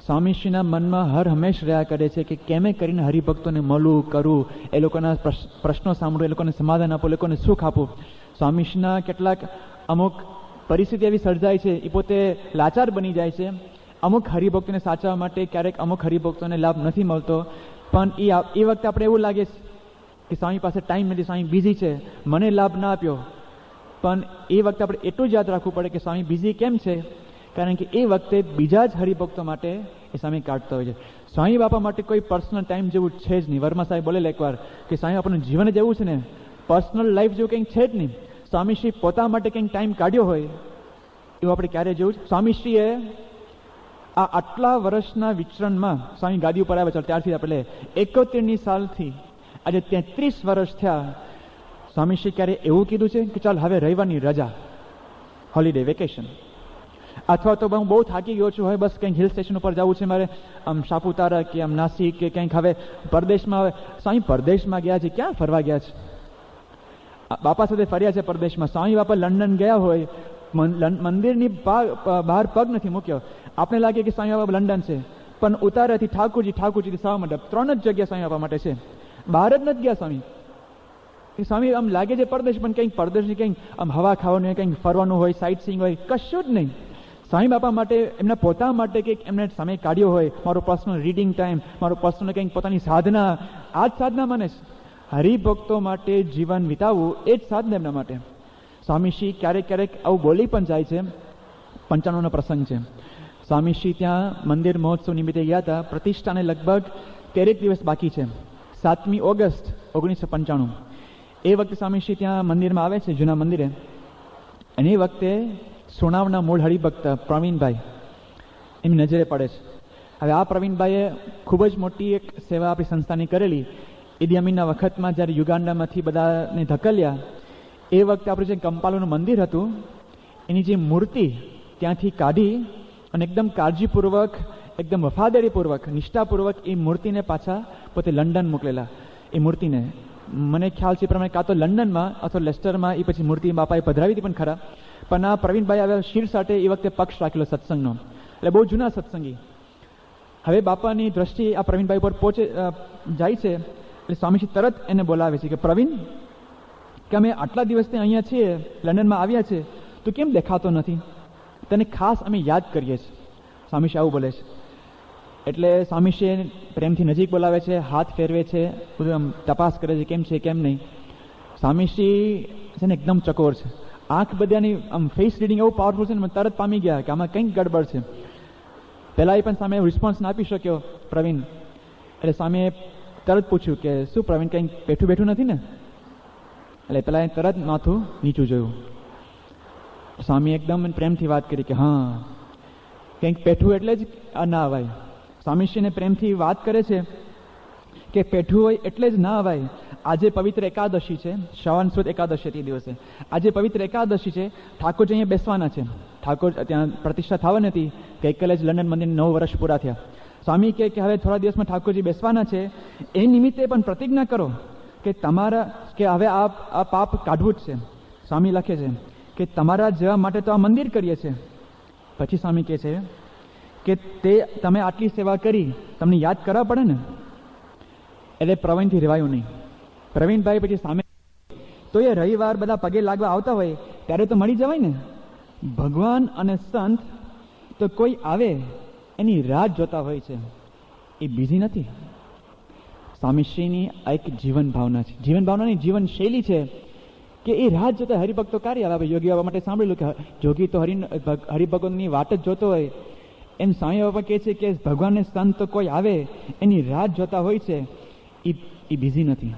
સ્વામીશ્રીના મનમાં હર હંમેશ રહ્યા કરે છે કે કેમે કરીને હરિભક્તોને મળવું, કરવું, એ લોકોના પ્રશ્નો સાંભળવું, એ લોકોને સમાધાન આપવું, એ લોકોને સુખ આપવું. સ્વામીશ્રીના કેટલાક અમુક પરિસ્થિતિ એવી સર્જાય છે, એ પોતે લાચાર બની જાય છે. અમુક હરિભક્તોને સાચવવા માટે ક્યારેક અમુક હરિભક્તોને લાભ નથી મળતો, પણ એ વખતે આપણે એવું લાગે છે કે સ્વામી પાસે ટાઈમ નથી, સ્વામી બિઝી છે, મને લાભ ના આપ્યો. પણ એ વખતે આપણે એટલું જ યાદ રાખવું પડે કે સ્વામી બિઝી કેમ છે, કારણ કે એ વખતે બીજા જ હરિભક્તો માટે એ સ્વામી કાઢતા હોય છે. સ્વામી બાપા માટે કોઈ પર્સનલ ટાઈમ જેવું છે જ નહીં. વર્મા સાહેબ બોલેલા એકવાર કે સ્વામી બાપાનું જીવન જ એવું છે ને, પર્સનલ લાઈફ જેવું કંઈક છે જ નહીં. સ્વામીશ્રી પોતા માટે કંઈક ટાઈમ કાઢ્યો હોય એવું આપણે ક્યારે જેવું. સ્વામીશ્રીએ આ આટલા વર્ષના વિચરણમાં, સ્વામી ગાદી ઉપર આવ્યા ત્યારથી આપણે 71ની સાલથી આજે 33 વર્ષ થયા, સ્વામીશ્રી ક્યારે એવું કીધું છે કે ચાલ હવે રવિવારની રજા, હોલિડે, વેકેશન, અથવા તો હું બહુ થાકી ગયો છું, હવે બસ કંઈક હિલ સ્ટેશન ઉપર જવું છે મારે, આમ સાપુતારા કે આમ નાસિક કે કંઈક હવે પરદેશમાં. હવે સ્વામી પરદેશમાં ગયા છે, ક્યાં ફરવા ગયા છે? બાપા સાથે ફર્યા છે પરદેશમાં. સ્વામી બાપા લંડન ગયા હોય, મંદિરની બહાર પગ નથી મૂક્યો. આપણે લાગે કે સ્વામી બાપા લંડન છે, પણ ઉતારાથી ઠાકોરજી સવા મંડપ 3 જ જગ્યા સ્વામી બાપા માટે છે, બહાર જ નથી ગયા સ્વામી. સ્વામી આમ લાગે છે પરદેશ, પણ કંઈક પરદેશની કંઈક આમ હવા ખાવાનું, કંઈક ફરવાનું હોય, સાઇટ સીઈંગ હોય, કશું જ નહીં. સ્વામી બાપા માટે, એમના પોતા માટે કંઈક એમને સમય કાઢ્યો હોય, મારો પર્સનલ રીડિંગ ટાઈમ, મારો પર્સનલ કંઈક પોતાની સાધના, આ જ સાધના મને છે. હરિભક્તો માટે જીવન વિતાવવું એ જ સાધના એમના માટે. સ્વામીશ્રી ક્યારેક આવું બોલી પણ જાય છે. 95નો પ્રસંગ છે. સ્વામીશ્રી ત્યાં મંદિર મહોત્સવ નિમિત્તે ગયા હતા. પ્રતિષ્ઠાને લગભગ 13 દિવસ બાકી છે. 7મી ઓગસ્ટ 1995. એ વખતે સ્વામીશ્રી ત્યાં મંદિરમાં આવે છે, જૂના મંદિરે, અને એ વખતે સોનાવના મૂળ હરિભક્ત પ્રવીણભાઈ એમની નજરે પડે છે. હવે આ પ્રવીણભાઈએ ખૂબ જ મોટી એક સેવા આપણી સંસ્થાની કરેલી. ઈદી અમીનના વખતમાં જ્યારે યુગાન્ડામાંથી બધાને ધકેલ્યા, એ વખતે આપણું જે કંપાલોનું મંદિર હતું એની જે મૂર્તિ ત્યાંથી કાઢી અને એકદમ કાળજીપૂર્વક, એકદમ વફાદારીપૂર્વક, નિષ્ઠાપૂર્વક એ મૂર્તિને પાછા પોતે લંડન મોકલેલા. એ મૂર્તિને મને ખ્યાલ છે એ પ્રમાણે કાં તો લંડનમાં અથવા લેસ્ટરમાં એ પછી મૂર્તિ બાપાએ પધરાવી હતી પણ ખરા. પણ આ પ્રવીણભાઈ આવ્યા શિર સાથે એ વખતે પક્ષ રાખેલો સત્સંગનો, એટલે બહુ જૂના સત્સંગી. હવે બાપાની દ્રષ્ટિ આ પ્રવીણભાઈ ઉપર જાય છે, એટલે સ્વામીજી તરત એને બોલાવે છે કે પ્રવીણ, કે અમે આટલા દિવસથી અહીંયા છીએ, લંડનમાં આવ્યા છે, તું કેમ દેખાતો નથી? તને ખાસ અમે યાદ કરીએ છીએ. સ્વામીશ્રી આવું બોલે છે. એટલે સ્વામીશ્રી પ્રેમથી નજીક બોલાવે છે, હાથ ફેરવે છે, બધું આમ તપાસ કરે છે કેમ છે કેમ નહીં. સ્વામીશ્રી છે ને એકદમ ચકોર છે, આંખ બધાની આમ ફેસ રીડિંગ એવું પાવરફુલ છે ને, તરત પામી ગયા કે આમાં કંઈક ગડબડ છે. પહેલાં એ પણ સામે રિસ્પોન્સ ના આપી શક્યો પ્રવીણ. એટલે સ્વામીએ તરત પૂછ્યું કે શું પ્રવીણ, કંઈક બેઠું નથી ને? એટલે પહેલાં એ તરત માથું નીચું જોયું. સ્વામી એકદમ પ્રેમથી વાત કરી કે હા, કંઈક પેઠું એટલે જ ના અવાય. સ્વામીશ્રીને પ્રેમથી વાત કરે છે કે પેઠું હોય એટલે જ ના અવાય. આજે પવિત્ર એકાદશી છે, શ્રાવણ સુદ એકાદશી તે દિવસે. આજે પવિત્ર એકાદશી છે, ઠાકોરજી અહીંયા બેસવાના છે. ઠાકોર ત્યાં પ્રતિષ્ઠા થવાની હતી, ગઈકાલે જ લંડન મંદિર 9 વર્ષ પૂરા થયા. સ્વામી કહે કે હવે થોડા દિવસમાં ઠાકોરજી બેસવાના છે, એ નિમિત્તે પણ પ્રતિજ્ઞા કરો કે તમારા કે હવે આ પાપ કાઢવું જ છે. સ્વામી લખે છે કે તમારા જવા માટે તો આ મંદિર કરીએ છીએ. પછી સ્વામી કહે છે કે તે તમે આટલી સેવા કરી, તમને યાદ કરવા પડે ને. એટલે પ્રવીણથી રહેવાયું નહીં. પ્રવીણભાઈ પછી સામે તો એ રવિવાર બધા પગે લાગવા આવતા હોય ત્યારે તો મળી જવાય ને. ભગવાન અને સંત તો કોઈ આવે એની રાહ જોતા હોય છે, એ બીજી નથી. સ્વામીશ્રીની આ એક જીવન ભાવના છે, જીવન ભાવનાની જીવન શૈલી છે કે એ રાહ જોતા હરિભક્તો કાર્ય આવે. યોગી બાબા માટે સાંભળેલું કે જોગી તો હરિભગતની વાત જ જોતો હોય, એમ સ્વામી બાબા કહે છે કે ભગવાનને સંત તો કોઈ આવે એની રાહ જોતા હોય છે, એ બીજી નથી.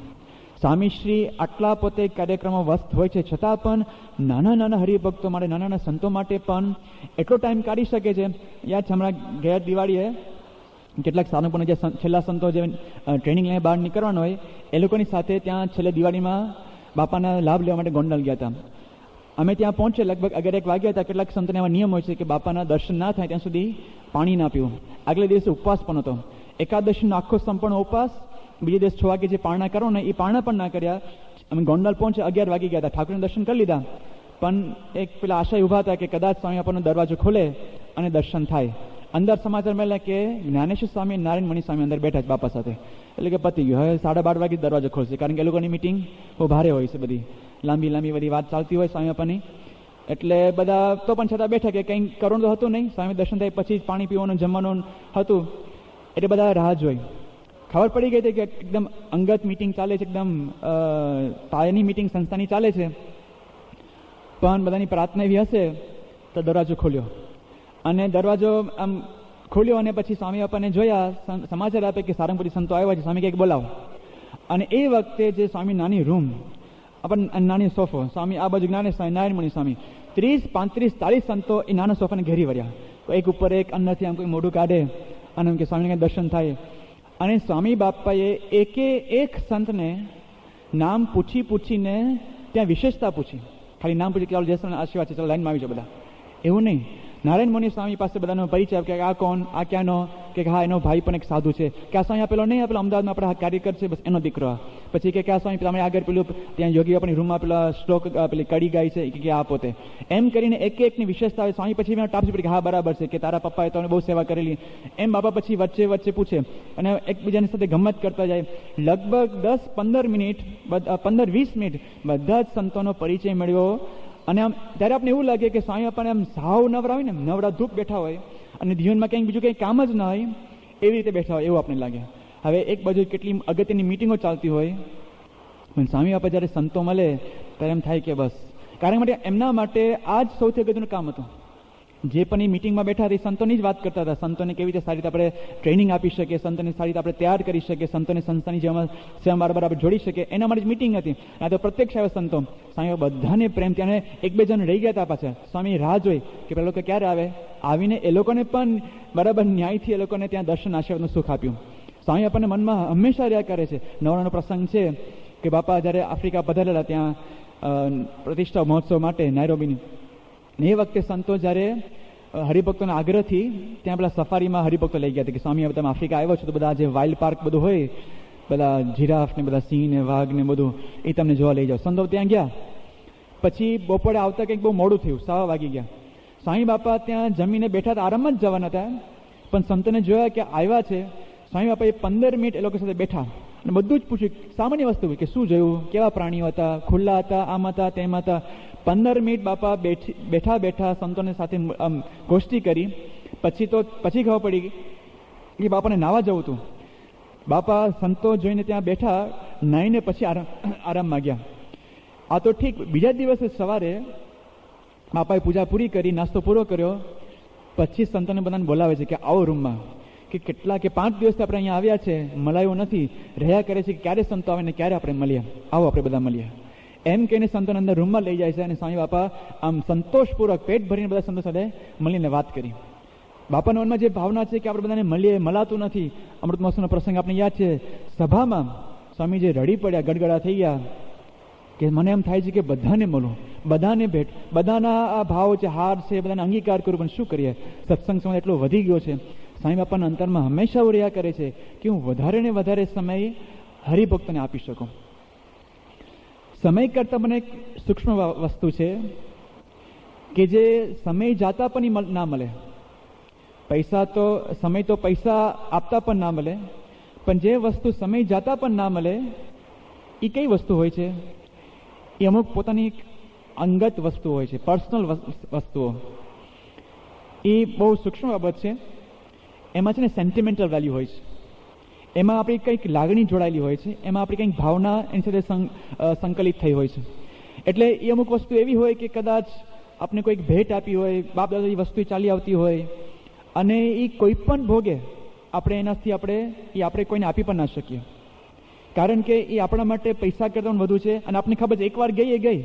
સ્વામીશ્રી આટલા પોતે કાર્યક્રમો વ્યસ્ત હોય છે, છતાં પણ નાના નાના હરિભક્તો માટે, નાના નાના સંતો માટે પણ એટલો ટાઈમ કાઢી શકે છે. યાદ છે હમણાં ગયા દિવાળીએ કેટલાક સાધકોને જે છેલ્લા સંતો જે ટ્રેનિંગ લઈને બહાર નીકળવાનો હોય એ લોકોની સાથે ત્યાં છેલ્લે દિવાળીમાં બાપાના લાભ લેવા માટે ગોંડલ ગયા હતા. અમે ત્યાં પહોંચે લગભગ 11-1 વાગ્યા હતા. કેટલાક સંતોને એવા નિયમ હોય છે કે બાપાના દર્શન ના થાય ત્યાં સુધી પાણી ના પીવું. આગલે દિવસે ઉપવાસ પણ હતો, એકાદશીનો આખો સંપૂર્ણ ઉપવાસ. બીજે દિવસ 6 વાગે જે પારણા કરો ને એ પારણા પણ ના કર્યા. અમે ગોંડલ પહોંચે 11 વાગી ગયા હતા. ઠાકોરના દર્શન કરી લીધા, પણ એક પેલા આશય ઊભા હતા કે કદાચ સ્વામી આપણનો દરવાજો ખોલે અને દર્શન થાય. અંદર સમાચાર મળ્યા કે જ્ઞાનેશ્વર સ્વામી, નારાયણ મણિ સ્વામી અંદર બેઠા છે બાપા સાથે. એટલે કે પતી ગયું, હવે 12:30 વાગે દરવાજો ખોલશે, કારણ કે એ લોકોની મિટિંગ બહુ ભારે હોય છે, બધી લાંબી બધી વાત ચાલતી હોય સ્વામી બાપાની. એટલે બધા તો પણ છતાં બેઠા કે કંઈ કરવાનું તો હતું નહીં. સ્વામી દર્શન થાય પછી પાણી પીવાનું, જમવાનું હતું. એટલે બધા રાહ જોઈ. ખબર પડી ગઈ હતી કે એકદમ અંગત મિટિંગ ચાલે છે, એકદમ પાયાની મિટિંગ સંસ્થાની ચાલે છે. પણ બધાની પ્રાર્થના એવી હશે તો દરવાજો ખોલ્યો, અને દરવાજો આમ ખોલ્યો અને પછી સ્વામી બાપાને જોયા, સમાચાર આપે કે સારંગપુરી સંતો આવ્યા છે. સ્વામી કંઈક બોલાવો. અને એ વખતે જે સ્વામી નાની રૂમ, આપણને નાની સોફો, સ્વામી આ બાજુ જ્ઞાનેશ્વર સ્વામી, નારાયણ મણિ સ્વામી, 30, 35, 40 સંતો એ નાના સોફાને ઘેરી વર્યા. એક ઉપર એક, અંદરથી આમ કોઈ મોઢું કાઢે અને એમ કે સ્વામીને દર્શન થાય. અને સ્વામી બાપાએ એક સંતને નામ પૂછીને ત્યાં વિશેષતા પૂછી. ખાલી નામ પૂછી કે જયસ્વામી આશીર્વાદ છે, ચાલો લાઈનમાં આવી જાઓ બધા, એવું નહીં. નારાયણ મુનિ સ્વામી પાસે બધાનો પરિચય કે આ કોણ, આ ક્યાંનો, કે હા એનો ભાઈ પણ એક સાધુ છે, કે આ સ્વામી આપેલો નહીં, આપેલો અમદાવાદમાં આપણા કાર્યકર છે, બસ એનો દીકરો. પછી કે આ સ્વામી તમે આગળ પેલું ત્યાં યોગી આપણી રૂમમાં પેલા શ્લોક પેલી કડી ગાય છે કે આ પોતે. એમ કરીને એકની વિશેષતા હોય. સ્વામી પછી ટાપસી પડી કે હા બરાબર છે, કે તારા પપ્પાએ તો બહુ સેવા કરેલી. એમ બાપા પછી વચ્ચે પૂછે અને એકબીજાની સાથે ગમત કરતા જાય. લગભગ 10-15 મિનિટ, 15-20 મિનિટ બધા જ સંતોનો પરિચય મળ્યો. અને આમ ત્યારે આપણે એવું લાગે કે સ્વામી આપણને આમ સાવ નવરા હોય ને, નવરા ધૂપ બેઠા હોય અને જીવનમાં કંઈક બીજું કંઈ કામ જ ના હોય એવી રીતે બેઠા હોય એવું આપણે લાગે. હવે એક બાજુ કેટલી અગત્યની મિટિંગો ચાલતી હોય, પણ સ્વામી બાપા જ્યારે સંતો મળે ત્યારે એમ થાય કે બસ. કારણ માટે એમના માટે આ જ સૌથી અગત્યનું કામ હતું. જે પણ એ મિટિંગમાં બેઠા હતા એ સંતોની જ વાત કરતા હતા. સંતોને કેવી રીતે સારી રીતે આપણે ટ્રેનિંગ આપી શકીએ, સંતોને સારી રીતે આપણે તૈયાર કરી શકીએ, સંતોને સંસ્થાની સેવા બરાબર આપણે જોડી શકીએ, એના માટે જ મિટિંગ હતી. આ તો પ્રત્યક્ષ આવ્યા સંતો. સ્વામી બધાને પ્રેમ, ત્યાં 1-2 જણ રહી ગયા હતા પાછા. સ્વામી રાહ જોઈ કે પેલા લોકો ક્યારે આવે. આવીને એ લોકોને પણ બરાબર ન્યાયથી એ લોકોને ત્યાં દર્શન આશીર્વાદનું સુખ આપ્યું. સ્વામી આપણને મનમાં હંમેશા રહ્યા કરે છે. નવરાનો પ્રસંગ છે કે બાપા જ્યારે આફ્રિકા પધારેલા ત્યાં પ્રતિષ્ઠા મહોત્સવ માટે નાયરોબીની, એ વખતે સંતો જ્યારે હરિભક્તોના આગ્રહથી ત્યાં પેલા સફારીમાં હરિભક્તો લઈ ગયા હતા કે સ્વામી હવે તમે આફ્રિકા આવ્યો છો તો બધા જે વાઇલ્ડ પાર્ક બધું હોય, બધા જીરાફ ને બધા સિંહ ને વાઘ ને બધું, એ તમને જોવા લઈ જાઓ. સંતો ત્યાં ગયા. પછી બપોરે આવતા કંઈક બહુ મોડું થયું, 7 વાગી ગયા. સ્વામી બાપા ત્યાં જમીને બેઠા હતા, આરામમાં જ જવાના હતા, પણ સંતોને જોયા કે આવ્યા છે. સ્વામી બાપાએ 15 મિનિટ એ લોકો સાથે બેઠા અને બધું જ પૂછ્યું, સામાન્ય વસ્તુ કે શું જોયું, કેવા પ્રાણીઓ હતા, ખુલ્લા હતા, આમ હતા, તેમ હતા. 15 મિનિટ બાપા બેઠા સંતોને સાથે ગોષ્ઠી કરી. પછી ખબર પડી કે બાપાને નાવા જવું હતું. બાપા સંતો જોઈને ત્યાં બેઠા, નાહીને પછી આરામમાં ગયા. આ તો ઠીક. બીજા દિવસે સવારે બાપાએ પૂજા પૂરી કરી, નાસ્તો પૂરો કર્યો. પછી સંતોને બધાને બોલાવે છે કે આવો રૂમમાં, કે કેટલા કે 5 દિવસથી આપણે અહીંયા આવ્યા છે, મળાયું નથી, રહ્યા કરે છે કે ક્યારે સંતો આવે ને ક્યારે આપણે મળીએ, આવો આપણે બધા મળીએ. એમ કહીને સંતોને અંદર રૂમમાં લઈ જાય છે. અને સ્વામી બાપા આમ સંતોષપૂર્વક પેટ ભરીને બધા સંતો સાથે મળીને વાત કરી. બાપાના મનમાં જે ભાવના છે કે આપણે બધાને મળીએ, મળાતું નથી. અમૃત મહોત્સવનો પ્રસંગ આપણે યાદ છે, સભામાં સ્વામી જે રડી પડ્યા, ગડગડા થઈ ગયા કે મને એમ થાય છે કે બધાને મળું, બધાને ભેટ, બધાના આ ભાવ છે, હાર છે, બધાને અંગીકાર કરું, પણ શું કરીએ, સત્સંગ સમય એટલો વધી ગયો છે. સાંઈ બાપાના અંતરમાં હંમેશા એવું રહ્યા કરે છે કે હું વધારે ને વધારે સમય હરિભક્તને આપી શકું. સમય કરતાં મને એક સૂક્ષ્મ વસ્તુ છે કે જે સમય જાતા પણ ના મળે. સમય તો પૈસા આપતા પણ ના મળે, પણ જે વસ્તુ સમય જાતા પણ ના મળે એ કઈ વસ્તુ હોય છે? એ અમુક પોતાની અંગત વસ્તુ હોય છે, પર્સનલ વસ્તુઓ. એ બહુ સૂક્ષ્મ બાબત છે. એમાં છે ને સેન્ટિમેન્ટલ વેલ્યુ હોય છે, એમાં આપણી કંઈક લાગણી જોડાયેલી હોય છે, એમાં આપણી કંઈક ભાવના એની સાથે સંકલિત થઈ હોય છે. એટલે એ અમુક વસ્તુ એવી હોય કે કદાચ આપણે કોઈક ભેટ આપી હોય, બાપ દાદાની વસ્તુ ચાલી આવતી હોય, અને એ કોઈ પણ ભોગે આપણે એનાથી આપણે કોઈને આપી પણ ના શકીએ, કારણ કે એ આપણા માટે પૈસા કરતાં વધુ છે. અને આપણને ખબર છે એકવાર ગઈ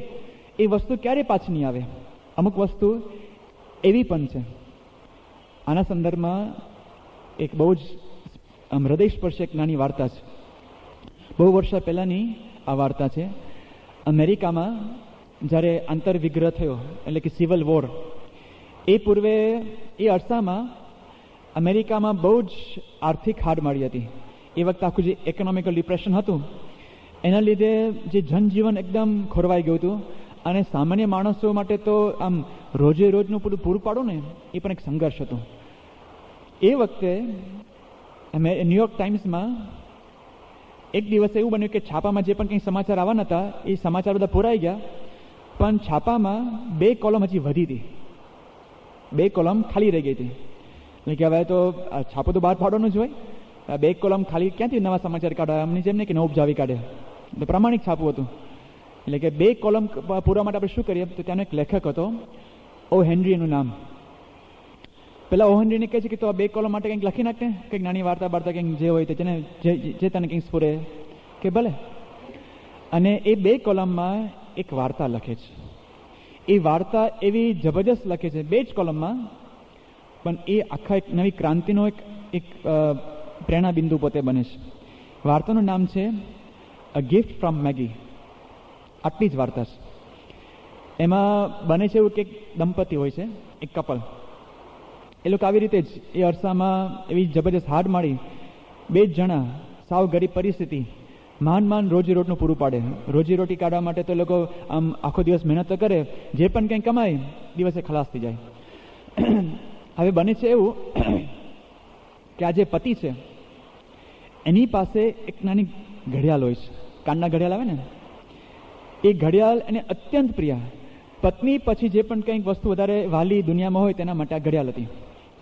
એ વસ્તુ ક્યારે પાછી નહીં આવે. અમુક વસ્તુ એવી પણ છે. આના સંદર્ભમાં એક બહુ જ હૃદયસ્પર્શી એક નાની વાર્તા છે. બહુ વર્ષ પહેલાંની આ વાર્તા છે. અમેરિકામાં જ્યારે આંતરવિગ્રહ થયો, એટલે કે સિવિલ વોર, એ પૂર્વે એ અરસામાં અમેરિકામાં બહુ જ આર્થિક હાડમારી હતી. એ વખતે આખું જે ઇકોનોમિકલ ડિપ્રેશન હતું એના લીધે જે જનજીવન એકદમ ખોરવાઈ ગયું હતું. અને સામાન્ય માણસો માટે તો આમ રોજે રોજનું પૂરું પાડો ને એ પણ એક સંઘર્ષ હતો. એ વખતે ન્યુયોર્ક ટાઈમ્સમાં એક દિવસ એવું બન્યું કે છાપામાં જે પણ કંઈ સમાચાર આવવાના હતા એ સમાચાર બધા પુરાઈ ગયા, પણ છાપામાં 2 કોલમ હજી વધી હતી, 2 કોલમ ખાલી રહી ગઈ હતી. એટલે કે હવે તો છાપો તો બહાર પાડવાનો જ હોય, 2 કોલમ ખાલી ક્યાંથી નવા સમાચાર કાઢવા, એમની જેમ ને કે નવું જાવી કાઢે. એટલે પ્રામાણિક છાપું હતું. એટલે કે 2 કોલમ પૂરવા માટે આપણે શું કરીએ? તો ત્યાંનો એક લેખક હતો, ઓ હેનરી એનું નામ. પેલા ઓ હેનરીને કહે છે કે તો આ 2 કોલમ માટે કંઈક લખી નાખને, કંઈક નાની વાર્તા કંઈક જે હોય તે જે તને કંઈક સ્ફુરે કે ભલે. અને એ 2 કોલમમાં એક વાર્તા લખે છે. એ વાર્તા એવી જબરજસ્ત લખે છે 2 જ કોલમમાં, પણ એ આખા એક નવી ક્રાંતિનો એક પ્રેરણા બિંદુ પોતે બને છે. વાર્તાનું નામ છે અ ગિફ્ટ ફ્રોમ મેગી. આટલી જ વાર્તા છે. એમાં બને છે એવું કે એક દંપતી હોય છે, એક કપલ. એ લોકો આવી રીતે જ એ અરસામાં એવી જબરજસ્ત હાડ મારી 2 જ જણા, સાવ ગરીબ પરિસ્થિતિ, માંડ રોજીરોટનું પૂરું પાડે. રોજીરોટી કાઢવા માટે તો લોકો આમ આખો દિવસ મહેનત તો કરે, જે પણ કંઈ કમાય દિવસે ખલાસ થઈ જાય. હવે બને છે એવું કે આ જે પતિ છે એની પાસે એક નાની ઘડિયાળ હોય છે, કાનના ઘડિયાળ આવે ને, એ ઘડિયાળ એને અત્યંત પ્રિય. પત્ની પછી જે પણ કંઈક વસ્તુ વધારે વાલી દુનિયામાં હોય તેના માટે આ ઘડિયાળ હતી.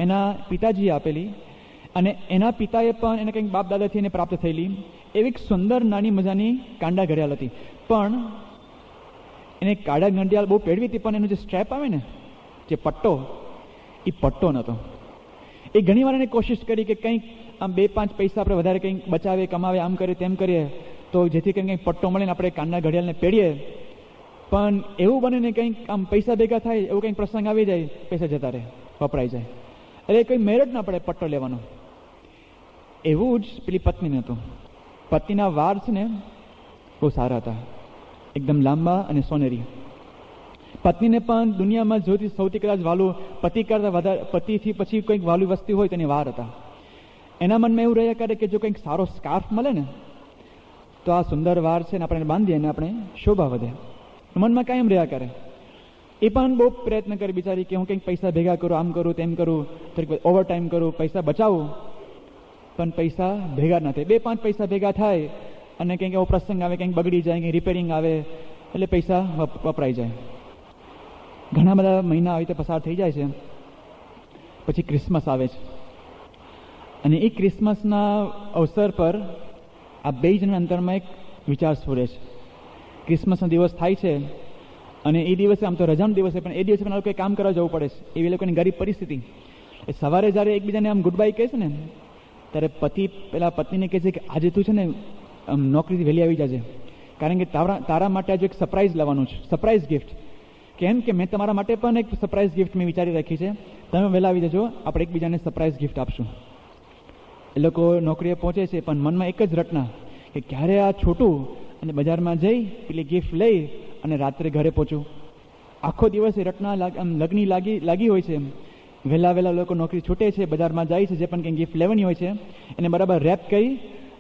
એના પિતાજીએ આપેલી, અને એના પિતાએ પણ એને કંઈક બાપ દાદાથી એને પ્રાપ્ત થયેલી એવી એક સુંદર નાની મજાની કાંડા ઘડિયાળ હતી. પણ એને કાળા ઘડિયાળ બહુ પેળવી હતી, પણ એનો જે સ્ટ્રેપ આવે ને, જે પટ્ટો, એ પટ્ટો નહોતો. એ ઘણીવાર એને કોશિશ કરી કે કંઈક આમ 2-5 પૈસા આપણે વધારે કંઈક બચાવે, કમાવે, આમ કરીએ તેમ કરીએ તો જેથી કરીને કંઈક પટ્ટો મળે ને આપણે કાનના ઘડિયાળને પેઢીએ. પણ એવું બને ને કંઈક આમ પૈસા ભેગા થાય, એવું કંઈક પ્રસંગ આવી જાય, પૈસા જતા રહે, વપરાઈ જાય, એટલે કંઈ મેળ જ ના પડે પટ્ટો લેવાનો. એવું જ પેલી પત્નીને હતું. પતિના વાળ છે ને બહુ સારા હતા, એકદમ લાંબા અને સોનેરી. પત્નીને પણ દુનિયામાં જોતી સૌથી કદાચ વાલું, પતિ કરતાં વધારે, પતિથી પછી કંઈક વાલું વસ્તી હોય તેની વાર હતા. એના મનમાં એવું રહ્યા કરે કે જો કંઈક સારો સ્કાર્ફ મળે ને તો આ સુંદર વાર છે ને આપણે બાંધીએ ને આપણે શોભા વધે. મનમાં કાયમ રહ્યા કરે. એ પણ બહુ પ્રયત્ન કરે બિચારી કે હું કંઈક પૈસા ભેગા કરું, આમ કરું તેમ કરું, થોડીક ઓવર ટાઈમ કરું, પૈસા બચાવું, પણ પૈસા ભેગા ના થાય. 2-5 પૈસા ભેગા થાય અને કંઈક એવો પ્રસંગ આવે, કંઈક બગડી જાય, કંઈક રિપેરિંગ આવે, એટલે પૈસા વપરાઈ જાય. ઘણા બધા મહિના આવી રીતે પસાર થઈ જાય છે. પછી ક્રિસમસ આવે છે, અને એ ક્રિસમસના અવસર પર આ 2 જણા અંતરમાં એક વિચાર સ્ફુરે છે. ક્રિસમસનો દિવસ થાય છે અને એ દિવસે આમ તો રજાનો દિવસ છે, પણ એ દિવસે પણ આ લોકોએ કામ કરવા જવું પડે છે. એવી લોકોની ગરીબ પરિસ્થિતિ. એ સવારે જ્યારે એકબીજાને આમ ગુડ બાય કહે છે ને, ત્યારે પતિ પેલા પત્નીને કહે છે કે આજે તું છે ને નોકરીથી વહેલી આવી જજે, કારણ કે તારા માટે આજે એક સરપ્રાઈઝ લાવવાનું છે, સરપ્રાઈઝ ગિફ્ટ. કેમ કે મેં તમારા માટે પણ એક સરપ્રાઈઝ ગિફ્ટ મેં વિચારી રાખી છે, તમે વહેલા આવી જજો, આપણે એકબીજાને સરપ્રાઈઝ ગિફ્ટ આપશું. એ લોકો નોકરીએ પહોંચે છે, પણ મનમાં એક જ રટના કે ક્યારે આ છોટું અને બજારમાં જઈ પેલી ગિફ્ટ લઈ અને રાત્રે ઘરે પહોંચું. આખો દિવસ એ રટના લગ્ની લાગી હોય છે. વહેલા લોકો નોકરી છૂટે છે, બજારમાં જાય છે, જે પણ કંઈ ગિફ્ટ લેવાની હોય છે એને બરાબર રેપ કરી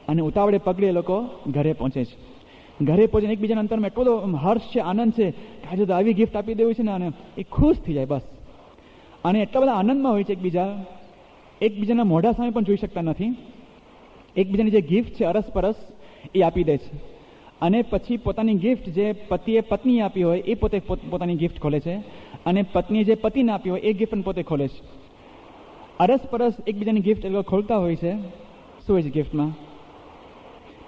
અને ઉતાવળે પગલે લોકો ઘરે પહોંચે છે. ઘરે પહોંચીને એકબીજાના અંતરમાં એટલો બધો હર્ષ છે, આનંદ છે કે આજે તો આવી ગિફ્ટ આપી દેવું છે ને, અને એ ખુશ થઈ જાય બસ. અને એટલા બધા આનંદમાં હોય છે એકબીજાના મોઢા સામે પણ જોઈ શકતા નથી. એકબીજાની જે ગિફ્ટ છે અરસપરસ એ આપી દે છે. અને પછી પોતાની ગિફ્ટ જે પતિએ પત્નીએ આપી હોય એ પોતે પોતાની ગિફ્ટ ખોલે છે, અને પત્નીએ જે પતિને આપી હોય એ ગિફ્ટ પણ પોતે ખોલે છે. અરસપરસ એકબીજાની ગિફ્ટ એ લોકો ખોલતા હોય છે. શું હોય છે ગિફ્ટમાં?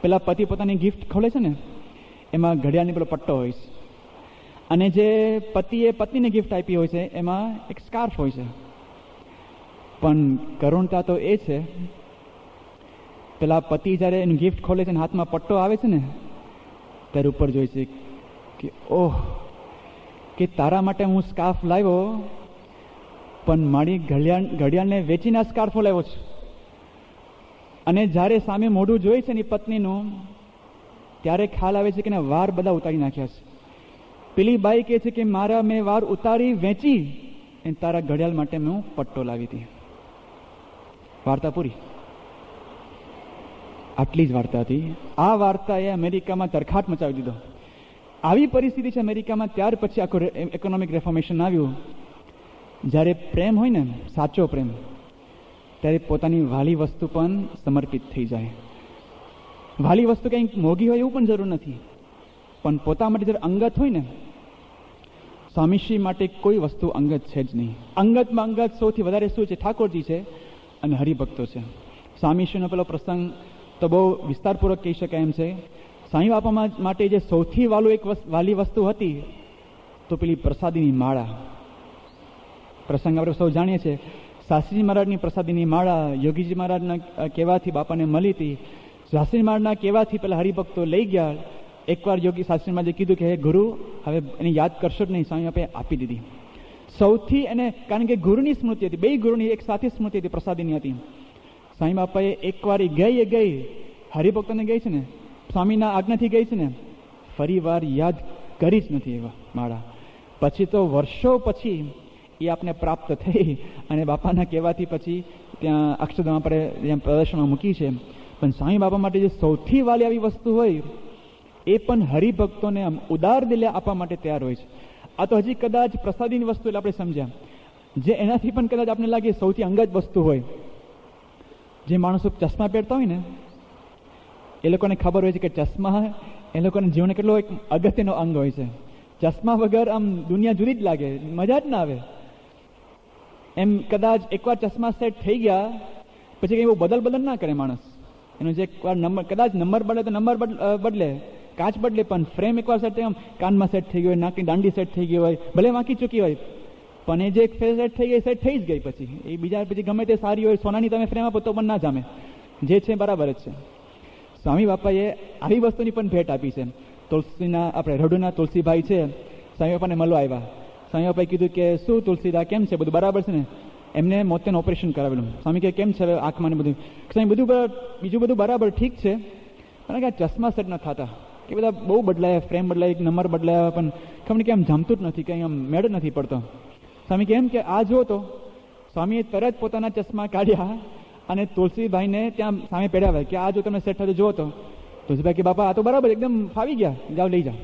પેલા પતિ પોતાની ગિફ્ટ ખોલે છે ને, એમાં ઘડિયાળની પેલો પટ્ટો હોય છે, અને જે પતિએ પત્નીને ગિફ્ટ આપી હોય છે એમાં એક સ્કાર્ફ હોય છે. પણ કરુણતા તો એ છે, પેલા પતિ જ્યારે એની ગિફ્ટ ખોલે છે અને હાથમાં પટ્ટો આવે છે ને, ત્યારે ઉપર જોઈ છે કે ઓહ, કે તારા માટે હું સ્કાર્ફ લાવ્યો, પણ મારી ઘડિયાળને વેચીને સ્કાર્ફો લાવ્યો છે. અને જ્યારે સામે મોઢું જોઈ છે ને પત્નીનું, ત્યારે ખ્યાલ આવે છે કે વાર બધા ઉતારી નાખ્યા છે. પેલી બાઈ કહે છે કે મેં વાર ઉતારી વેચી અને તારા ઘડિયાળ માટે મેં પટ્ટો લાવી હતી. વાર્તા પૂરી. આટલી જ વાર્તા હતી. આ વાર્તાએ અમેરિકામાં તરખાટ મચાવી દીધો. આવી પરિસ્થિતિ છે અમેરિકામાં. ત્યાર પછી આખું ઇકોનોમિક રેફોર્મેશન આવ્યું. જ્યારે પ્રેમ હોય ને, સાચો પ્રેમ, ત્યારે પોતાની વાલી વસ્તુ પણ સમર્પિત થઈ જાય. વાલી વસ્તુ કંઈક મોંઘી હોય એવું પણ જરૂર નથી, પણ પોતા માટે જ્યારે અંગત હોય ને, સ્વામીશ્રી માટે કોઈ વસ્તુ અંગત છે જ નહીં. અંગતમાં અંગત સૌથી વધારે શું છે? ઠાકોરજી છે અને હરિભક્તો છે. સ્વામીશ્રીનો પેલો પ્રસંગ તો બહુ વિસ્તારપૂર્વક કહી શકાય એમ છે. સાંઈ બાપા માટે જે સૌથી વાલી વસ્તુ હતી તો પેલી પ્રસાદીની માળા. પ્રસંગ આપણે સૌ જાણીએ છીએ. શાસ્ત્રીજી મહારાજની પ્રસાદીની માળા યોગીજી મહારાજના કહેવાથી બાપાને મળી હતી. શાસ્ત્રી મહારાજના કહેવાથી પેલા હરિભક્તો લઈ ગયા. એકવાર યોગી શાસ્ત્રી મહારાજે કીધું કે હે ગુરુ, હવે એને યાદ કરશો જ નહીં. સ્વામી બાપાએ આપી દીધી. સૌથી એને, કારણ કે ગુરુની સ્મૃતિ હતી, બે ગુરુની એક સાથે સ્મૃતિ હતી, પ્રસાદીની હતી. સ્વામી બાપાએ એકવાર ગઈ હરિભક્તોને ગઈ છે ને, સ્વામીના આજ્ઞાથી ગઈ છે ને, ફરી વાર યાદ કરી જ નથી એવા માળા. પછી તો વર્ષો પછી એ આપને પ્રાપ્ત થઈ અને બાપાના કહેવાથી પછી ત્યાં અક્ષરધામ પર ત્યાં પ્રદર્શનમાં મૂકી છે. પણ સ્વામી બાપા માટે જે સૌથી વાલી આવી વસ્તુ હોય એ પણ હરિભક્તોને ઉદાર દિલે આપવા માટે તૈયાર હોય છે. આ તો હજી કદાચ પ્રસાદીની વસ્તુ એટલે આપણે સમજ્યા. જે એનાથી પણ કદાચ આપણે લાગે સૌથી અંગત વસ્તુ હોય, જે માણસો ચશ્મા પહેરતા હોય ને, એ લોકોને ખબર હોય છે કે ચશ્મા એ લોકોના જીવનનો કેટલો એક અગત્યનો અંગ હોય છે. ચશ્મા વગર આમ દુનિયા જુદી જ લાગે, મજા જ ના આવે. એમ કદાચ એકવાર ચશ્મા સેટ થઈ ગયા પછી કંઈ એવું બદલ ના કરે માણસ. એનો જે એકવાર નંબર, કદાચ નંબર બદલે તો નંબર બદલે, કાચ બદલે, પણ ફ્રેમ એકવાર સેટ થઈ, આમ કાનમાં સેટ થઈ ગયો હોય, નાકની દાંડી સેટ થઈ ગઈ હોય, ભલે વાંકી ચૂકી હોય, પણ એ જે સેટ થઈ ગઈ, સેટ થઈ જ ગઈ. પછી એ બીજા પછી ગમે તે સારી હોય, સોનાની તમે ફ્રેમ આપો તો પણ ના જામે. જે છે બરાબર જ છે. સ્વામી બાપાએ આવી વસ્તુની પણ ભેટ આપી છે. તુલસીના, આપણે રઢુના તુલસીભાઈ છે, સ્વામી બાપાને મળવા આવ્યા. સ્વામી બાપાએ કીધું કે શું તુલસીદા, કેમ છે, બધું બરાબર છે ને? એમને મોતિયાનું ઓપરેશન કરાવેલું. સ્વામી કે કેમ છે હવે આંખમાં ને બધું? સ્વામી બીજું બધું બરાબર ઠીક છે, પણ કે ચશ્મા સેટ ન થતા, કે બધા બહુ બદલાયા, ફ્રેમ બદલાય, નંબર બદલાયા, પણ ખબર કે આમ જામતું જ નથી, કંઈ આમ મેળ નથી પડતો. સ્વામી કે એમ કે આ જો તો સ્વામીએ તરત પોતાના ચશ્મા કાઢ્યા અને તુલસીભાઈને ત્યાં સામે પહેરાવ્યા કે આ જો તમે સેટ થતો જુઓ તો. તુલસીભાઈ કે બાપા આ તો બરાબર એકદમ ફાવી ગયા, જાઓ લઈ જાઓ.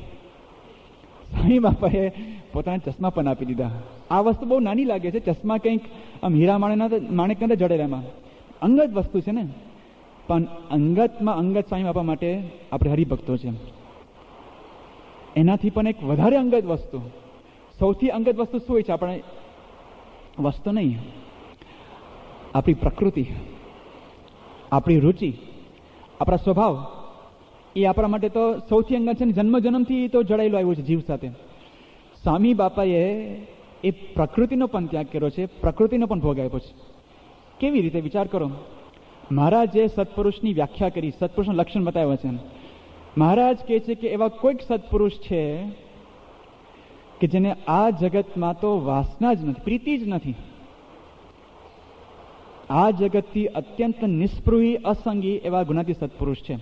સ્વામી બાપાએ પોતાના ચશ્મા પણ આપી દીધા. આ વસ્તુ બહુ નાની લાગે છે. ચશ્મા કંઈક આમ હીરા માણેક નથી જડેલા, એમાં અંગત વસ્તુ છે ને, પણ અંગતમાં અંગત સ્વામી બાપા માટે આપણે હરિભક્તો છે. એનાથી પણ એક વધારે અંગત વસ્તુ, સૌથી અંગત વસ્તુ શું હોય છે? આપણે વસ્તુ નહીં, આપણી પ્રકૃતિ, આપણી રુચિ, આપણા સ્વભાવ, એ આપણા માટે તો સૌથી અંગત છે ને. જન્મ જન્મથી તો જડાયેલું આવ્યું છે જીવ સાથે. સ્વામી બાપાએ એ પ્રકૃતિનો પણ ત્યાગ કર્યો છે, પ્રકૃતિનો પણ ભોગ આપ્યો છે. કેવી રીતે? વિચાર કરો. મહારાજે સત્પુરુષની વ્યાખ્યા કરી, સત્પુરુષનું લક્ષણ બતાવ્યા છે. મહારાજ કહે છે કે એવા કોઈક સત્પુરુષ છે કે જેને આ જગતમાં તો વાસના જ નથી, પ્રીતિ જ નથી. આ જગતથી અત્યંત નિસ્પૃહી, અસંગી એવા ગુણાતી સત્પુરુષ છે.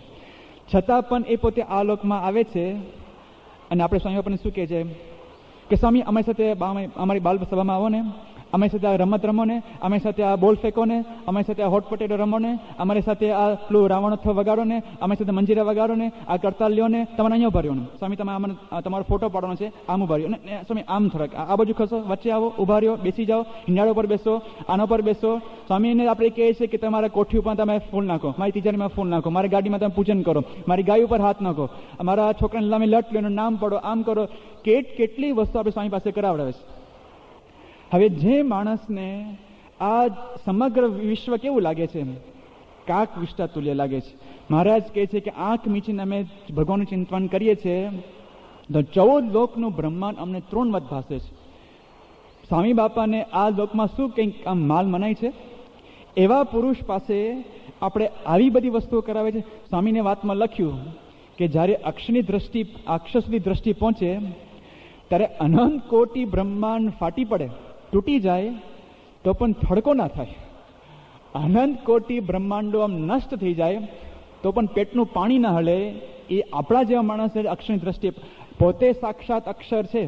છતાં પણ એ પોતે આ લોકમાં આવે છે. અને આપણે સ્વામી બાપાને શું કહે છે કે સ્વામી અમારી સાથે અમારી બાલ સભામાં આવો ને, અમારી સાથે આ રમત રમો ને, અમારી સાથે આ બોલ ફેંકો ને, અમારી સાથે આ હોટ પોટેટો રમો ને, અમારી સાથે આ પેલું રાવણોત્સવ વગાડો ને, અમારી સાથે મંજીરા વગાડો ને, આ કરતાલ લ્યો ને, તમારે અહીંયા ઉભા રહ્યો ને, સ્વામી તમે આમાં તમારો ફોટો પાડવાનો છે, આમ ઉભા રહ્યો ને, સ્વામી આમ થોડાક આ બાજુ ખસો, વચ્ચે આવો, ઉભા રહ્યો, બેસી જાઓ, હિંડાળો પર બેસો, આનો પર બેસો. સ્વામીને આપણે કહીએ છીએ કે તમારા કોઠી ઉપર તમે ફૂલ નાખો, મારી તિજારીમાં ફૂલ નાખો, મારી ગાડીમાં તમે પૂજન કરો, મારી ગાય ઉપર હાથ નાખો, અમારા છોકરાને લામે લટ લો, એનું નામ પડો, આમ કરો. કેટલી વસ્તુ આપણે સ્વામી પાસે કરાવડાવે છે. હવે જે માણસને આ સમગ્ર વિશ્વ કેવું લાગે છે, કાક વિષ્ટા તુલ્ય લાગે છે. મહારાજ કહે છે કે આંખ મીચીને અમે ભગવાનનું ચિંતન કરીએ છીએ તો 14 લોકનું બ્રહ્માંડ અમને તૃણવત ભાસે છે. સ્વામી બાપાને આ લોકમાં શું કંઈક આમ માલ મનાય છે? એવા પુરુષ પાસે આપણે આવી બધી વસ્તુઓ કરાવે છે. સ્વામીને વાતમાં લખ્યું કે જ્યારે અક્ષર સુધી દ્રષ્ટિ પહોંચે ત્યારે અનંત કોટી બ્રહ્માંડ ફાટી પડે, તૂટી જાય તો પણ થડકો ના થાય. અનંત કોટી બ્રહ્માંડો આમ નષ્ટ થઈ જાય તો પણ પેટનું પાણી ના હલે. એ આપણા જેવા માણસ અક્ષરની દ્રષ્ટિએ પોતે સાક્ષાત અક્ષર છે,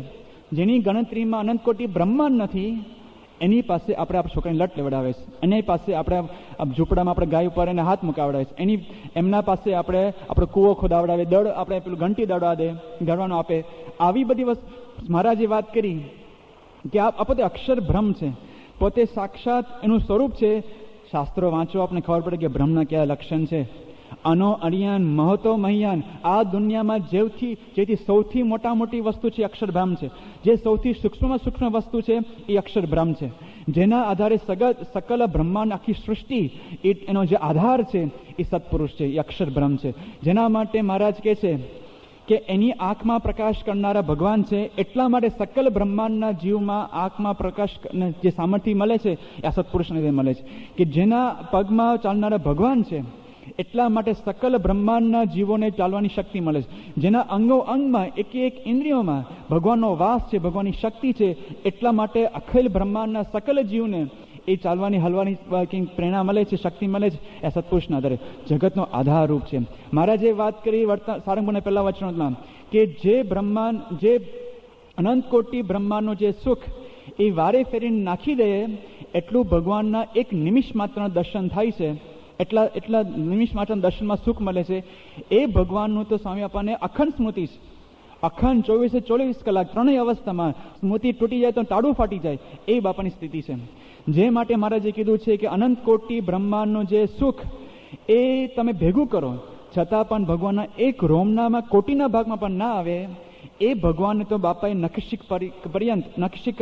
જેની ગણતરીમાં અનંત કોટી બ્રહ્માંડ નથી, એની પાસે આપણે આપણા છોકરાને લટ લેવડાવે છે. એની પાસે આપણે ઝૂંપડામાં આપણે ગાય ઉપર એને હાથ મુકાવડાવે છે. એમના પાસે આપણે આપણો કૂવો ખોદાવડાવે, દળ આપણે પેલું ઘંટી દળવા દે, દળવાનું આપે. આવી બધી વસ્તુ મહારાજે વાત કરી કે આ પોતે અક્ષર બ્રહ્મ છે, પોતે સાક્ષાત એનું સ્વરૂપ છે. શાસ્ત્રો વાંચો, આપણે ખબર પડે કે બ્રહ્મના કયા લક્ષણ છે. અનો અણિયાન મહતો મહિયાન. આ દુનિયામાં જેથી સૌથી મોટી વસ્તુ છે અક્ષર બ્રહ્મ છે. જે સૌથી સૂક્ષ્મમાં સૂક્ષ્મ વસ્તુ છે એ અક્ષર બ્રહ્મ છે. જેના આધારે સકલ બ્રહ્માંડ, આખી સૃષ્ટિ, એનો જે આધાર છે એ સત્પુરુષ છે, એ અક્ષર બ્રહ્મ છે. જેના માટે મહારાજ કહે છે કે એની આંખમાં પ્રકાશ કરનારા ભગવાન છે. એટલા માટે સકલ બ્રહ્માંડના જીવમાં આંખમાં પ્રકાશ જે સામર્થ્ય મળે છે એ આ સત્પુરુષને મળે છે. કે જેના પગમાં ચાલનારા ભગવાન છે એટલા માટે સકલ બ્રહ્માંડના જીવોને ચાલવાની શક્તિ મળે છે. જેના અંગો અંગમાં એક ઇન્દ્રિયોમાં ભગવાનનો વાસ છે, ભગવાનની શક્તિ છે, એટલા માટે અખિલ બ્રહ્માંડના સકલ જીવને એ ચાલવાની હલવાની કંઈક પ્રેરણા મળે છે, શક્તિ મળે છે. એ સત્પુરુષના આધારે જગતનો આધારરૂપ છે. મહારાજે વાત કરી સારંગપુરના પહેલા વચનોમાં કે જે બ્રહ્માંડ, જે અનંત કોટી બ્રહ્માંડનું જે સુખ એ વારે ફેરીને નાખી દે એટલું ભગવાનના એક નિમિષ માત્ર દર્શન થાય છે. એટલા નિમિષ માત્ર દર્શનમાં સુખ મળે છે. એ ભગવાનનું તો સ્વામી બાપાને અખંડ સ્મૃતિ છે. અખંડ 24 કલાક ત્રણેય અવસ્થામાં સ્મૃતિ તૂટી જાય તો તાળું ફાટી જાય, એ બાપાની સ્થિતિ છે. જે માટે મહારાજે કીધું છે કે અનંત કોટી બ્રહ્માંડનું જે સુખ એ તમે ભેગું કરો છતાં પણ ભગવાનના એક રોમનામાં કોટીના ભાગમાં પણ ના આવે. એ ભગવાનને તો બાપાએ નખશિક પર્યંત નખશિક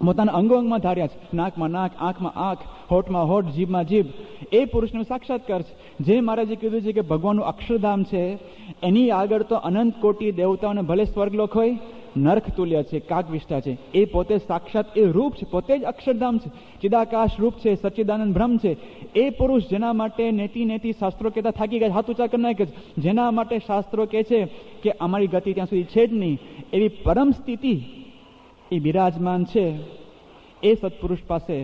પોતાના અંગોંગમાં ધાર્યા છે. નાકમાં નાક, આંખમાં આંખ, હોઠમાં હોઠ, જીભમાં જીભ. એ પુરુષનું સાક્ષાત્કાર છે. જે મહારાજે કીધું છે કે ભગવાનનું અક્ષરધામ છે, એની આગળ તો અનંત કોટી દેવતાઓને ભલે સ્વર્ગલોક હોય, નરક તુલ્ય છે, કાકવિષ્ઠા છે. એ પોતે સાક્ષાત એ રૂપ છે, પોતે જ અક્ષરધામ છે, ચિદાકાશ રૂપ છે, સચ્ચિદાનંદ બ્રહ્મ છે. એ પુરુષ જેના માટે નેતિ શાસ્ત્રો કહેતા થાકી ગયા, હાથ ઊંચા કરી નાખે છે. જેના માટે શાસ્ત્રો કહે છે કે અમારી ગતિ ત્યાં સુધી છે જ નહીં, એવી પરમ સ્થિતિ એ બિરાજમાન છે. એ સત્પુરુષ પાસે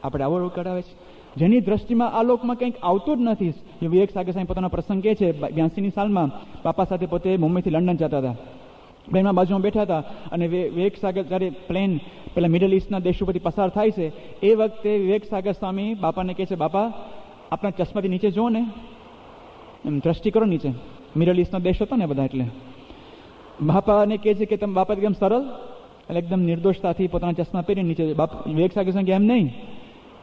આપણે આવો કરાવે છે. જેની દ્રષ્ટિમાં આ લોકમાં કંઈક આવતું જ નથી. વિવેક સાગર સાહેબ પોતાનો પ્રસંગ કહે છે, 82ની સાલમાં બાપા સાથે પોતે મુંબઈથી લંડન જતા હતા. પ્લેનમાં બાજુમાં બેઠા હતા અને વિવેક સાગર જ્યારે પ્લેન પેલા મિડલ ઇસ્ટના દેશો પરથી પસાર થાય છે, એ વખતે વિવેક સાગર સ્વામી બાપાને કહે છે, બાપા આપણા ચશ્માથી નીચે જુઓ ને, એમ દ્રષ્ટિ કરો નીચે. મિડલ ઇસ્ટનો દેશ હતો ને બધા, એટલે બાપાને કહે છે કે તમે બાપા એકદમ સરળ એટલે એકદમ નિર્દોષતાથી પોતાના ચશ્મા પહેરીને નીચે. વિવેક સાગર સ્વામી એમ નહીં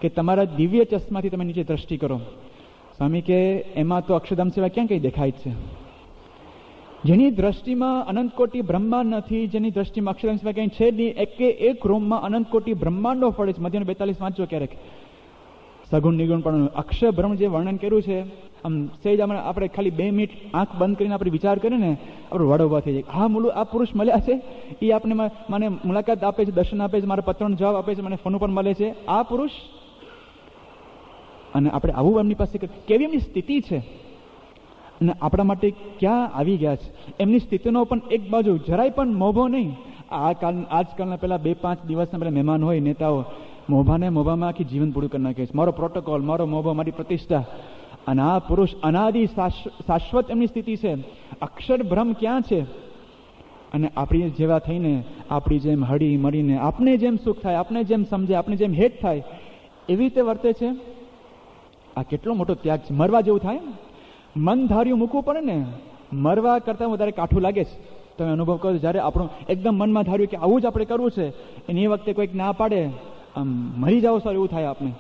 કે તમારા દિવ્ય ચશ્માથી તમે નીચે દ્રષ્ટિ કરો. સ્વામી કે એમાં તો અક્ષરધામ સિવાય ક્યાં કંઈ દેખાય છે. જેની દ્રષ્ટિમાં અનંત કોટી બ્રહ્માંડ નથી, જેની દ્રષ્ટિમાં અક્ષરધામ સિવાય કંઈ છે નહીં, એક રોમમાં અનંત કોટી બ્રહ્માંડો ફળે છે. મધ્યનો 42 વાંચો ક્યારેક. સગુણ નિગુણ પણ અક્ષર બ્રહ્મ જે વર્ણન કર્યું છે, આમ સહેજ આપણે ખાલી 2 મિનિટ આંખ બંધ કરીને આપણે વિચાર કરીએ ને, આપણે વાડો ઉભા થઈ જાય. આ પુરુષ મળ્યા છે, એ આપણે મને મુલાકાત આપે છે, દર્શન આપે છે, મારા પત્રનો જવાબ આપે છે, મને ફોન ઉપર મળે છે. આ પુરુષ, અને આપણે આવું એમની પાસે કેવી એમની સ્થિતિ છે અને આપણા માટે ક્યાં આવી ગયા છે. એમની સ્થિતિનો પણ એક બાજુ જરાય પણ મોભો નહીં. આજકાલના પેલા 2-5 દિવસના પેલા મહેમાન હોય નેતાઓ, મોભામાં આખી જીવન પૂરું કરી નાખે છે. મારો પ્રોટોકોલ, મારો મોભો, મારી પ્રતિષ્ઠા. અને આ પુરુષ અનાદિ શાશ્વત એમની સ્થિતિ છે. અક્ષર બ્રહ્મ ક્યાં છે? અને આપણી જેવા થઈને આપણી જેમ હળી મળીને આપણે જેમ સુખ થાય, આપણે જેમ સમજે, આપણે જેમ હેત થાય એવી રીતે વર્તે છે. આ કેટલો મોટો ત્યાગ છે. મરવા જેવું થાય, મન ધાર્યું મૂકવું પડે ને, મરવા કરતાં વધારે કાઠું લાગે છે. તમે અનુભવ કરો જ્યારે આપણું એકદમ મનમાં ધાર્યું કે આવું જ આપણે કરવું છે અને એ વખતે કોઈક ના પાડે, આમ મરી જાઓ સર એવું થાય આપણે.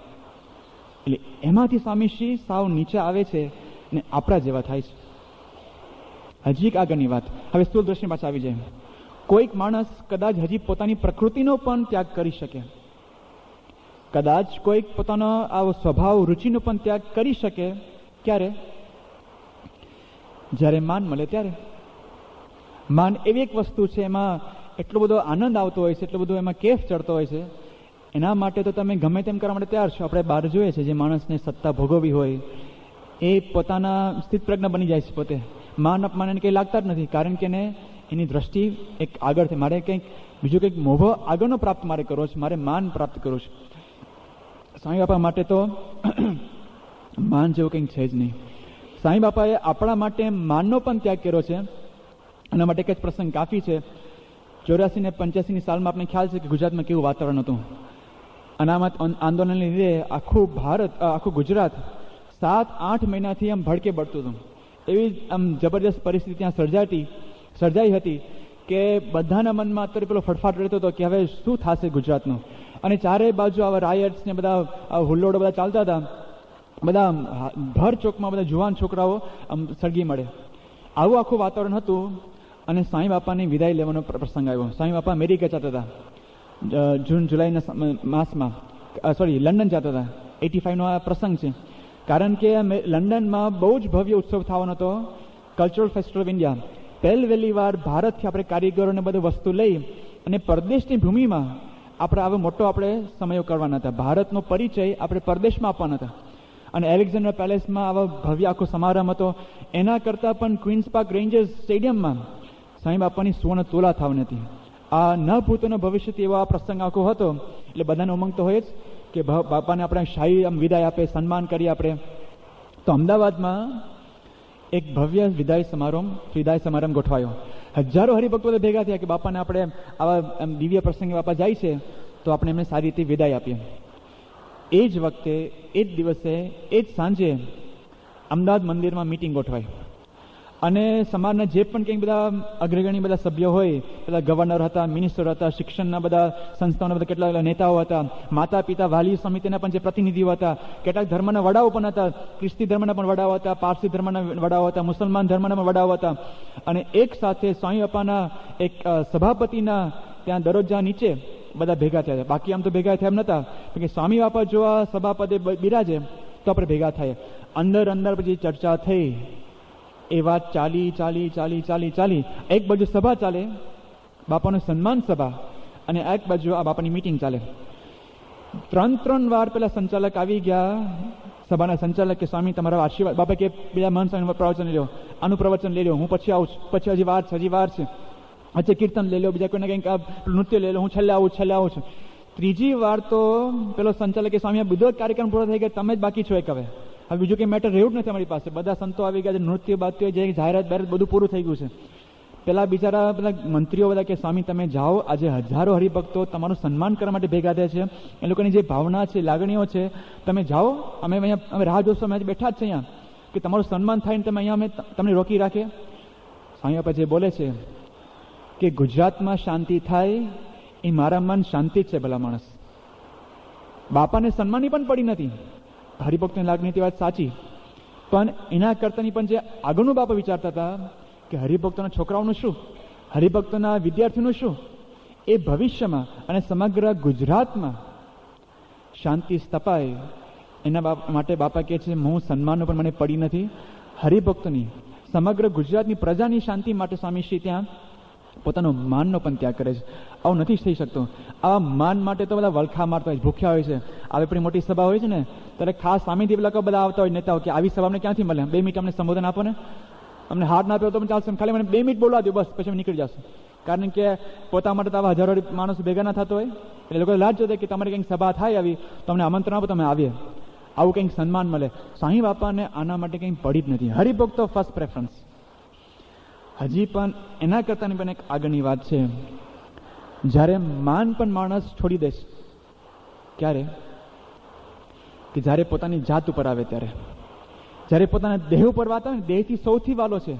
એટલે એમાંથી સ્વામીશ્રી સાવ નીચે આવે છે ને આપણા જેવા થાય છે. હજી એક આગળની વાત, હવે સ્થૂળ દ્રષ્ટિ પાછા આવી જાય. કોઈક માણસ કદાચ હજી પોતાની પ્રકૃતિનો પણ ત્યાગ કરી શકે, કદાચ કોઈક પોતાનો આવો સ્વભાવ રુચિનો પણ ત્યાગ કરી શકે. ક્યારે? જ્યારે માન મળે ત્યારે. માન એવી એક વસ્તુ છે, એમાં એટલો બધો આનંદ આવતો હોય છે, એટલો બધો એમાં કેફ ચડતો હોય છે, એના માટે તો તમે ગમે તેમ કરવા માટે તૈયાર છો. આપણે બહાર જોઈએ છે, જે માણસને સત્તા ભોગવવી હોય એ પોતાના સ્થિત પ્રજ્ઞ બની જાય છે પોતે. માન અપમાન એને કંઈ લાગતા જ નથી, કારણ કે એને એની દ્રષ્ટિ એક આગળથી મારે કંઈક બીજું કંઈક મોભો આગળનો પ્રાપ્ત મારે કરવો છે, મારે માન પ્રાપ્ત કરવું છે. સ્વામી બાપા માટે તો માન જેવું કંઈક છે જ નહીં. સ્વામી બાપાએ આપણા માટે માનનો પણ ત્યાગ કર્યો છે. એના માટે એક જ પ્રસંગ કાફી છે. 84 ને 85ની સાલમાં આપણે ખ્યાલ છે કે ગુજરાતમાં કેવું વાતાવરણ હતું. અનામત આંદોલનને લીધે આખું ભારત, આખું ગુજરાત 7-8 મહિનાથી આમ ભડકે બળતું હતું. એવી આમ જબરજસ્ત પરિસ્થિતિ ત્યાં સર્જાઈ હતી કે બધાના મનમાં અત્યારે પેલો ફટફાટ રહેતો હતો કે હવે શું થશે ગુજરાતનું. અને ચારેય બાજુ આવા રાયટ્સ ને બધા હુલ્લોડો બધા ચાલતા હતા. બધા ભર ચોકમાં બધા જુવાન છોકરાઓ આમ સળગી મળે. આવું આખું વાતાવરણ હતું. અને સ્વામી બાપાની વિદાય લેવાનો પ્રસંગ આવ્યો. સ્વામી બાપા અમેરિકા જતા હતા જૂન જુલાઈના માસમાં, લંડન જતા હતા. 85નો આ પ્રસંગ છે. કારણ કે લંડનમાં બહુ જ ભવ્ય ઉત્સવ થવાનો હતો, કલ્ચરલ ફેસ્ટિવલ ઓફ ઇન્ડિયા. પહેલી વાર ભારતથી આપણે કારીગરોને બધું વસ્તુ લઈ અને પરદેશની ભૂમિમાં આપણે આવો મોટો આપણે સમયો કરવાના હતા. ભારતનો પરિચય આપણે પરદેશમાં આપવાના હતા. અને એલેક્ઝાન્ડર પેલેસમાં આવો ભવ્ય આખો સમારંભ હતો. એના કરતાં પણ ક્વીન્સ પાર્ક રેન્જર્સ સ્ટેડિયમમાં સ્વામી બાપાની સુવર્ણ તોલા થવાની હતી. આ ન ભૂતોનો ભવિષ્યથી એવો આ પ્રસંગ આખો હતો. એટલે બધાને ઉમંગ તો હોય જ કે બાપાને આપણે શાહી વિદાય આપે, સન્માન કરીએ આપણે. તો અમદાવાદમાં એક ભવ્ય વિદાય સમારંભ ગોઠવાયો. હજારો હરિભક્તો ભેગા થયા કે બાપાને આપણે આવા દિવ્ય પ્રસંગે બાપા જાય છે તો આપણે એમને સારી રીતે વિદાય આપીએ. એ જ વખતે, એ જ દિવસે, એ જ સાંજે અમદાવાદ મંદિરમાં મિટિંગ ગોઠવાઈ. અને સમાજના જે પણ કંઈક બધા અગ્રગણી બધા સભ્યો હોય, બધા ગવર્નર હતા, મિનિસ્ટર હતા, શિક્ષણના બધા સંસ્થાઓના બધા કેટલા નેતાઓ હતા, માતા પિતા વાલી સમિતિના પણ જે પ્રતિનિધિઓ હતા, કેટલાક ધર્મના વડાઓ પણ હતા, ખ્રિસ્તી ધર્મના પણ વડાઓ હતા, પારસી ધર્મના વડાઓ હતા, મુસલમાન ધર્મના પણ વડાઓ હતા. અને એક સાથે સ્વામી બાપાના એક સભાપતિના ત્યાં દરવાજા નીચે બધા ભેગા થયા. બાકી આમ તો ભેગા થયા એમ નતા, કે સ્વામી બાપા જો આ સભાપદે બિરાજે તો આપણે ભેગા થાય. અંદર પછી ચર્ચા થઈ. એ વાત ચાલી. એક બાજુ સભા ચાલે, બાપાનું સન્માન સભા, અને એક બાજુ આ બાપાની મીટિંગ ચાલે. 3 વાર પેલા સંચાલક આવી ગયા, સભાના સંચાલક, કે સ્વામી તમારા આશીર્વાદ. બાપા કે બીજા મહંત સ્વામી પ્રવચન લઈ લો, આનું પ્રવચન લઈ લો, હું પછી આવું, પછી હજી વાર છે, અચ્છા કીર્તન લઈ લો, બીજા કોઈને કંઈક નૃત્ય લઈ લો, હું છેલ્લે આવું છું. 3જી વાર તો પેલો સંચાલક કે સ્વામી આ બધો કાર્યક્રમ પૂરો થઈ ગયા, તમે જ બાકી છો. એક હવે બીજું કંઈ મેટર રહ્યું જ નથી અમારી પાસે. બધા સંતો આવી ગયા છે, નૃત્ય બાત્ય જે જાહેરાત બધું પૂરું થઈ ગયું છે. પેલા બિચારા બધા મંત્રીઓ બધા કે સ્વામી તમે જાઓ, આજે હજારો હરિભક્તો તમારું સન્માન કરવા માટે ભેગા થયા છે, એ લોકોની જે ભાવના છે, લાગણીઓ છે, તમે જાઓ, અમે અહીંયા અમે રાહ જોશો, અમે આજે બેઠા જ છે અહીંયા કે તમારું સન્માન થાય ને તમે અહીંયા અમે તમને રોકી રાખીએ. સ્વામી બાપા જે બોલે છે કે ગુજરાતમાં શાંતિ થાય એ મારા મન શાંતિ જ છે. ભલા માણસ, બાપાને સન્માનની પણ પડી નથી. હરિભક્તોની લાગણીની વાત સાચી, પણ એના કરતાની પણ જે આગળનું બાપા વિચારતા હતા કે હરિભક્તોના છોકરાઓનું શું, હરિભક્તોના વિદ્યાર્થીઓનું શું, એ ભવિષ્યમાં અને સમગ્ર ગુજરાતમાં શાંતિ સ્થપાય એના માટે બાપા કહે છે હું સન્માનનો પણ મને પડી નથી. હરિભક્તોની, સમગ્ર ગુજરાતની પ્રજાની શાંતિ માટે સ્વામીશ્રી ત્યાં પોતાનો માનનો પણ ત્યાગ કરે છે. આવું નથી થઈ શકતું. આવા માન માટે તો બધા વલખા મારતા હોય, ભૂખ્યા હોય છે. આવી આપણી મોટી સભા હોય છે ને ત્યારે ખાસ સામેથી લોકો બધા આવતા હોય, નેતાઓ, કે આવી સભા અમને ક્યાંથી મળે, 2 મિનિટ અમને સંબોધન આપો ને, અમને હાર ના આપ્યો તો પણ ચાલશે, ખાલી મને 2 મિનિટ બોલવા દો બસ, પછી અમે નીકળી જશું. કારણ કે પોતા માટે તો આવા હજારો માણસો ભેગા ના થતો હોય, એટલે લોકો લાજ જોતા કે તમારી કંઈક સભા થાય આવી તો અમને આમંત્રણ આપો, તમે આવીએ, આવું કંઈક સન્માન મળે. સ્વામી બાપાને આના માટે કંઈ પડી જ નથી. હરિભક્તો ફર્સ્ટ પ્રેફરન્સ. હજી પણ એના કરતાની પણ એક આગળની વાત છે. જ્યારે માન પણ માણસ છોડી દેશે, ક્યારે? કે જ્યારે પોતાની જાત ઉપર આવે ત્યારે, જ્યારે પોતાના દેહ ઉપર વાત આવે ને, દેહથી સૌથી વાલો છે.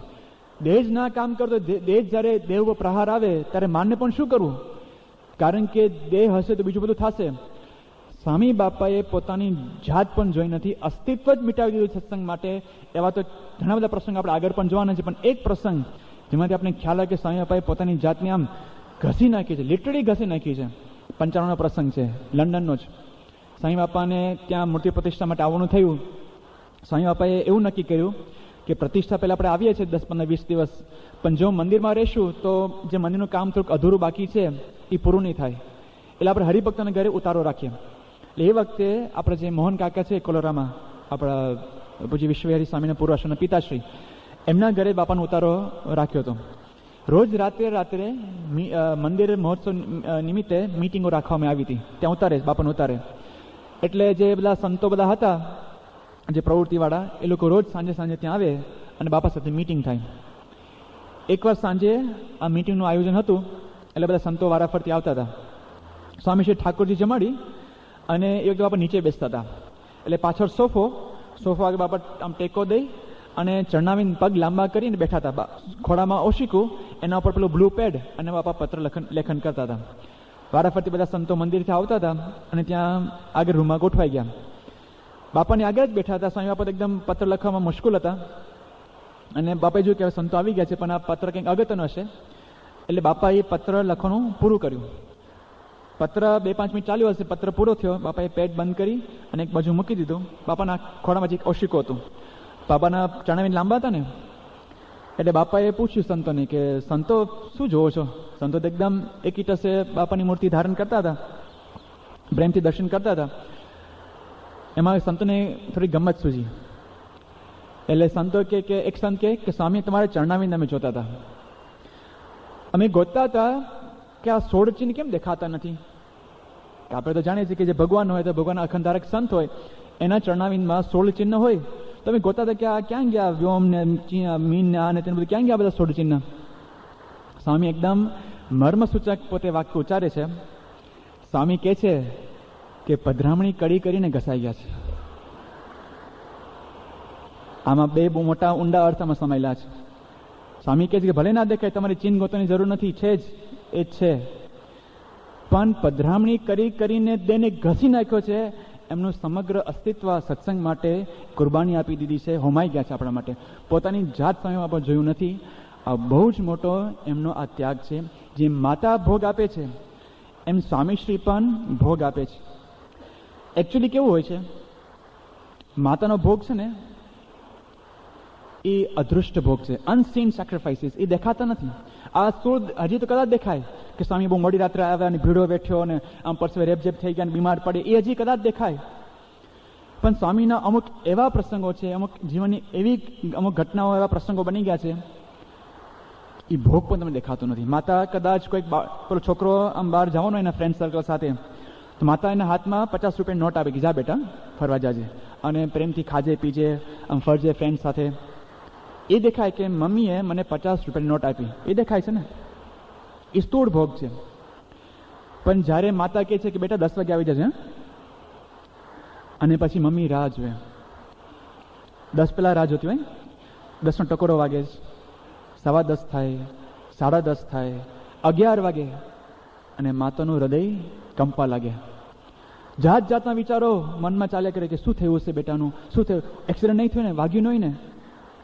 દેહ જ ના કામ કરતો, દેહ જ્યારે દેહ ઉપર પ્રહાર આવે ત્યારે માનને પણ શું કરવું? કારણ કે દેહ હશે તો બીજું બધું થશે. સ્વામી બાપાએ પોતાની જાત પણ જોઈ નથી, અસ્તિત્વ જ મિટાવી દીધું સત્સંગ માટે. એવા તો ઘણા બધા પ્રસંગ આપણે આગળ પણ જોવાના છે, પણ એક પ્રસંગ જેમાંથી આપણે ખ્યાલ આવે કે સ્વામી બાપાએ પોતાની જાતને આમ ઘસી નાખી છે, લિટરલી ઘસી નાખી છે. 95નો પ્રસંગ છે, લંડનનો જ. સ્વામી બાપાને ત્યાં મૂર્તિ પ્રતિષ્ઠા માટે આવવાનું થયું. સ્વામી બાપાએ એવું નક્કી કર્યું કે પ્રતિષ્ઠા પહેલાં આપણે આવીએ છીએ 10, 15, 20 દિવસ, પણ જો મંદિરમાં રહીશું તો જે મંદિરનું કામ થોડુંક અધૂરું બાકી છે એ પૂરું નહીં થાય, એટલે આપણે હરિભક્તોને ઘરે ઉતારો રાખીએ. એટલે એ વખતે આપણે જે મોહન કાકા છે કોલોરામાં, આપણા પૂજ્ય વિશ્વહરી સ્વામીના પૂર્વાશ્રમના પિતાશ્રી, એમના ઘરે બાપાનો ઉતારો રાખ્યો હતો. રોજ રાત્રે મંદિર મહોત્સવ નિમિત્તે મિટિંગો રાખવામાં આવી હતી, ત્યાં ઉતારે, બાપાને ઉતારે. એટલે જે બધા સંતો બધા હતા, જે પ્રવૃત્તિવાળા, એ લોકો રોજ સાંજે ત્યાં આવે અને બાપા સાથે મિટિંગ થાય. એકવાર સાંજે આ મિટિંગનું આયોજન હતું, એટલે બધા સંતો વારાફરતી આવતા હતા. સ્વામી શ્રી ઠાકોરજી જમાડી અને એ વખતે બાપા નીચે બેસતા હતા. એટલે પાછળ સોફો આગળ બાપા આમ ટેકો દઈ અને ચરણાવીને પગ લાંબા કરીને બેઠા હતા. ખોડામાં ઓશિકું, એના ઉપર પેલું બ્લુ પેડ, અને બાપા પત્ર લેખન કરતા હતા. વારાફરતી બધા સંતો મંદિરથી આવતા હતા અને ત્યાં આગળ રૂમમાં ગોઠવાઈ ગયા. બાપાની આગળ જ બેઠા હતા. સ્વામી બાપા એકદમ પત્ર લખવામાં મુશ્કેલ હતા અને બાપાએ જોયું કે સંતો આવી ગયા છે, પણ આ પત્ર કંઈક અગત્યનો હશે. એટલે બાપાએ પત્ર લખવાનું પૂરું કર્યું. પત્ર 2-5 મિનિટ ચાલ્યો હશે, પત્ર પૂરો થયો. બાપાએ પેડ બંધ કરી અને એક બાજુ મૂકી દીધું. બાપાના ખોડામાં એક ઓશિકો હતું, બાપાના ચણાવીને લાંબા હતા ને, એટલે બાપાએ પૂછ્યું સંતોને કે સંતો શું જોવો છો? સંતો તો એકદમ એકીટસે બાપાની મૂર્તિ ધારણ કરતા હતા, પ્રેમથી દર્શન કરતા હતા. એમાં સંતોને થોડી ગમત સૂજી. એટલે સંતો કે એક સંત કે સ્વામી તમારે ચરણાવીને અમે જોતા હતા, અમે ગોતતા હતા કે આ 16 ચિહ્ન કેમ દેખાતા નથી. આપણે તો જાણીએ છીએ કે જે ભગવાન હોય તો ભગવાનના અખંડારક સંત હોય, એના ચરણાવીનમાં 16 ચિહ્ન હોય. તો અમે ગોતા હતા કે આ ક્યાં ગયા, વ્યોમ ને મીન ને આ ને તેને બધું ક્યાં ગયા બધા 16 ચિહ્ન. સ્વામી એકદમ મર્મસૂચક પોતે વાક્ય ઉચ્ચારે છે. સ્વામી કહે છે કે પધરામણી કરીને ઘસાઈ ગયા છે. આમાં બે બહુ મોટા ઊંડા અર્થમાં સમાયેલા છે. સ્વામી કહે છે કે ભલે ના દેખાય, તમારી ચિહ્ન ગોતવાની જરૂર નથી, છે જ એ જ છે, પણ પધરામણી કરીને દેને ઘસી નાખ્યો છે. એમનું સમગ્ર અસ્તિત્વ સત્સંગ માટે કુરબાની આપી દીધી છે, હોમાઈ ગયા છે આપણા માટે. પોતાની જાત સ્વામી બાપા જોયું નથી. આ બહુ જ મોટો એમનો આ ત્યાગ છે. જે માતા ભોગ આપે છે એમ સ્વામીશ્રી પણ ભોગ આપે છે. એકચ્યુઅલી કેવું હોય છે, માતાનો ભોગ છે ને એ અદૃષ્ટ ભોગ છે, અનસીન સેક્રિફાઈસીસ. એ દેખાતા નથી. આ સ્થૂળ હજી તો કદાચ દેખાય કે સ્વામી બહુ મોડી રાત્રે આવ્યા અને ભીડો બેઠ્યો અને આમ પરસવે રેપઝેપ થઈ ગયા અને બીમાર પડે, એ હજી કદાચ દેખાય. પણ સ્વામીના અમુક એવા પ્રસંગો છે, અમુક જીવનની એવી અમુક ઘટનાઓ, એવા પ્રસંગો બની ગયા છે, એ ભોગ પણ તમને દેખાતો નથી. માતા કદાચ કોઈક પેલો છોકરો આમ બહાર જવાનો એના ફ્રેન્ડ સર્કલ સાથે, તો માતા એના હાથમાં 50 રૂપિયાની નોટ આપે કે જા બેટા ફરવા જાજે, અને પ્રેમથી ખાજે પીજે, આમ ફરજે ફ્રેન્ડ સાથે. એ દેખાય કે મમ્મીએ મને 50 રૂપિયાની નોટ આપી, એ દેખાય છે ને, એ સ્થૂળ ભોગ છે. પણ જ્યારે માતા કહે છે કે બેટા 10 વાગે આવી જશે, અને પછી મમ્મી રાહ જોવે, 10 પહેલા રાહ જોતી હોય, 10નો ટકોરો વાગે, 10:15 થાય, 10:30 થાય, 11 વાગે, અને માતાનું હૃદય કંપવા લાગે. જાત જાતના વિચારો મનમાં ચાલ્યા કરે કે શું થયું હશે બેટાનું, શું થયું, એક્સિડન્ટ નહીં થયું ને, વાગ્યું નહીં ને,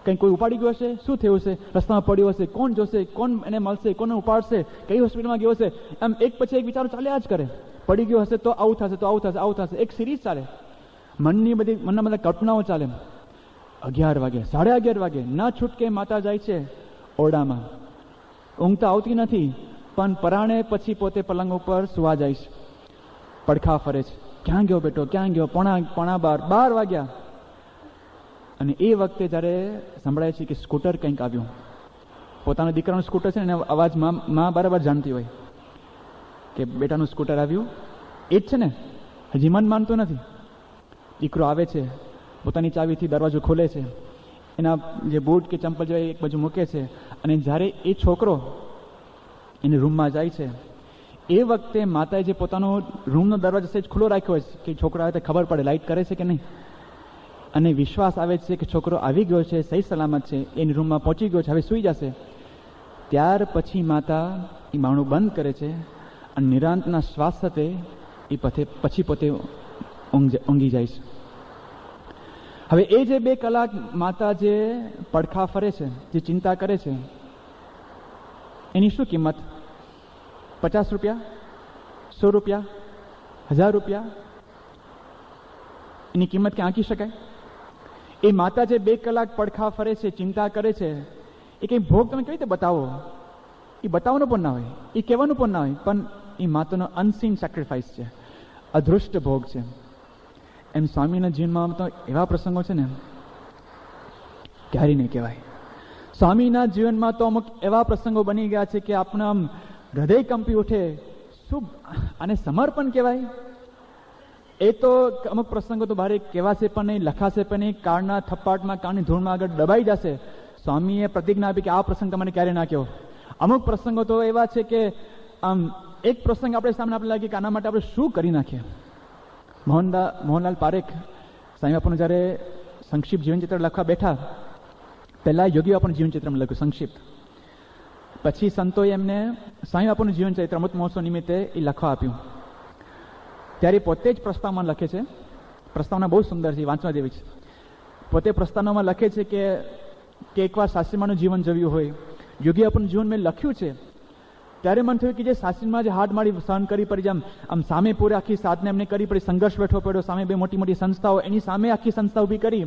કંઈ કોઈ ઉપાડી ગયો હશે, શું થયું હશે, રસ્તામાં પડ્યો હશે, કોણ જોશે, કોણ એને મળશે, કોને ઉપાડશે, કઈ હોસ્પિટલમાં ગયો હશે. એમ એક પછી એક વિચારો ચાલ્યા જ કરે. પડી ગયો હશે તો આવું થશે, તો આવું થશે, આવું થશે, એક સિરીઝ ચાલે. મનના બધા કલ્પનાઓ ચાલે. 11 વાગે, 11:30 વાગે, ના છૂટકે માતા જાય છે ઓરડામાં. ઊંઘ તો આવતી નથી, પણ પરાણે પછી પોતે પલંગ ઉપર સુવા જાય છે. પડખા ફરે છે, ક્યાં ગયો બેટો, ક્યાં ગયો, પોણા 12 વાગ્યા. અને એ વખતે જ્યારે સંભળાય છે કે સ્કૂટર કંઈક આવ્યું, પોતાના દીકરાનું સ્કૂટર છે ને, એને અવાજ માં બરાબર જાણતી હોય કે બેટાનું સ્કૂટર આવ્યું, એ જ છે ને. હજી મન માનતું નથી. દીકરો આવે છે, પોતાની ચાવીથી દરવાજો ખોલે છે, એના જે બૂટ કે ચંપલ જો એક બાજુ મૂકે છે, અને જ્યારે એ છોકરો એની રૂમમાં જાય છે એ વખતે માતાએ જે પોતાનો રૂમનો દરવાજો સહેજ ખુલ્લો રાખ્યો હોય છે કે છોકરો આવે તો ખબર પડે લાઇટ કરે છે કે નહીં, અને વિશ્વાસ આવે છે કે છોકરો આવી ગયો છે, સહી સલામત છે, એની રૂમમાં પહોંચી ગયો છે, હવે સૂઈ જશે. ત્યાર પછી માતા એ બારણું બંધ કરે છે અને નિરાંતના શ્વાસ સાથે એ પછી પોતે ઊંઘી જાય છે. હવે એ જે 2 કલાક માતા જે પડખા ફરે છે, જે ચિંતા કરે છે, એની શું કિંમત? 50 રૂપિયા, 100 રૂપિયા, 1000 રૂપિયા? એની કિંમત ક્યાં આંકી શકાય? એ માતા જે 2 કલાક પડખા ફરે છે, ચિંતા કરે છે, એ કંઈ ભોગ તમે કેવી રીતે બતાવો? એ બતાવવાનું પણ ના હોય, એ કહેવાનું પણ ના હોય, પણ એ માતાનો અનસીન સેક્રિફાઈસ છે, અદૃષ્ટ ભોગ છે. એમ સ્વામીના જીવનમાં તો એવા પ્રસંગો છે ને ક્યારેય નહીં કહેવાય. સ્વામીના જીવનમાં તો અમુક એવા પ્રસંગો બની ગયા છે કે આપણે આમ હૃદય કંપી ઉઠે. શું આને સમર્પણ કહેવાય? એ તો અમુક પ્રસંગો તો ભારે કહેવાશે પણ નહીં, લખાશે પણ નહીં, કાળના થપ્પાટમાં, કાળની ધૂળમાં આગળ દબાઈ જશે. સ્વામીએ પ્રતિજ્ઞા આપી કે આ પ્રસંગ તમારે ક્યારે ના કહો. અમુક પ્રસંગો તો એવા છે કે આમ એક પ્રસંગ આપણે સામે આપણે લાગે કે આના માટે આપણે શું કરી નાખીએ. મોહનલાલ પારેખ સ્વામી બાપુનું જ્યારે સંક્ષિપ્ત જીવનચિત્ર લખવા બેઠા, પહેલાં યોગી બાપુનું જીવનચિત્રમાં લખ્યું સંક્ષિપ્ત, પછી સંતોએ એમને સ્વામી બાપુનું જીવનચરિત્ર અમૃત મહોત્સવ નિમિત્તે એ લખવા આપ્યું. ત્યારે પોતે જ પ્રસ્તાવમાં લખે છે, પ્રસ્તાવના બહુ સુંદર છે, વાંચવા જેવી છે. પોતે પ્રસ્તાવનામાં લખે છે કે એકવાર સાસરીમાનું જીવન જીવ્યું હોય, યોગી બાપુનું જીવન મેં લખ્યું છે, ત્યારે મને થયું કે જે સાસરીમાં જે હાડ મારી સહન કરી પડી, આમ સામે પૂરે આખી સાધને એમને કરી પડી, સંઘર્ષ વેઠવો પડ્યો, સામે 2 મોટી મોટી સંસ્થાઓ, એની સામે આખી સંસ્થા ઊભી કરી,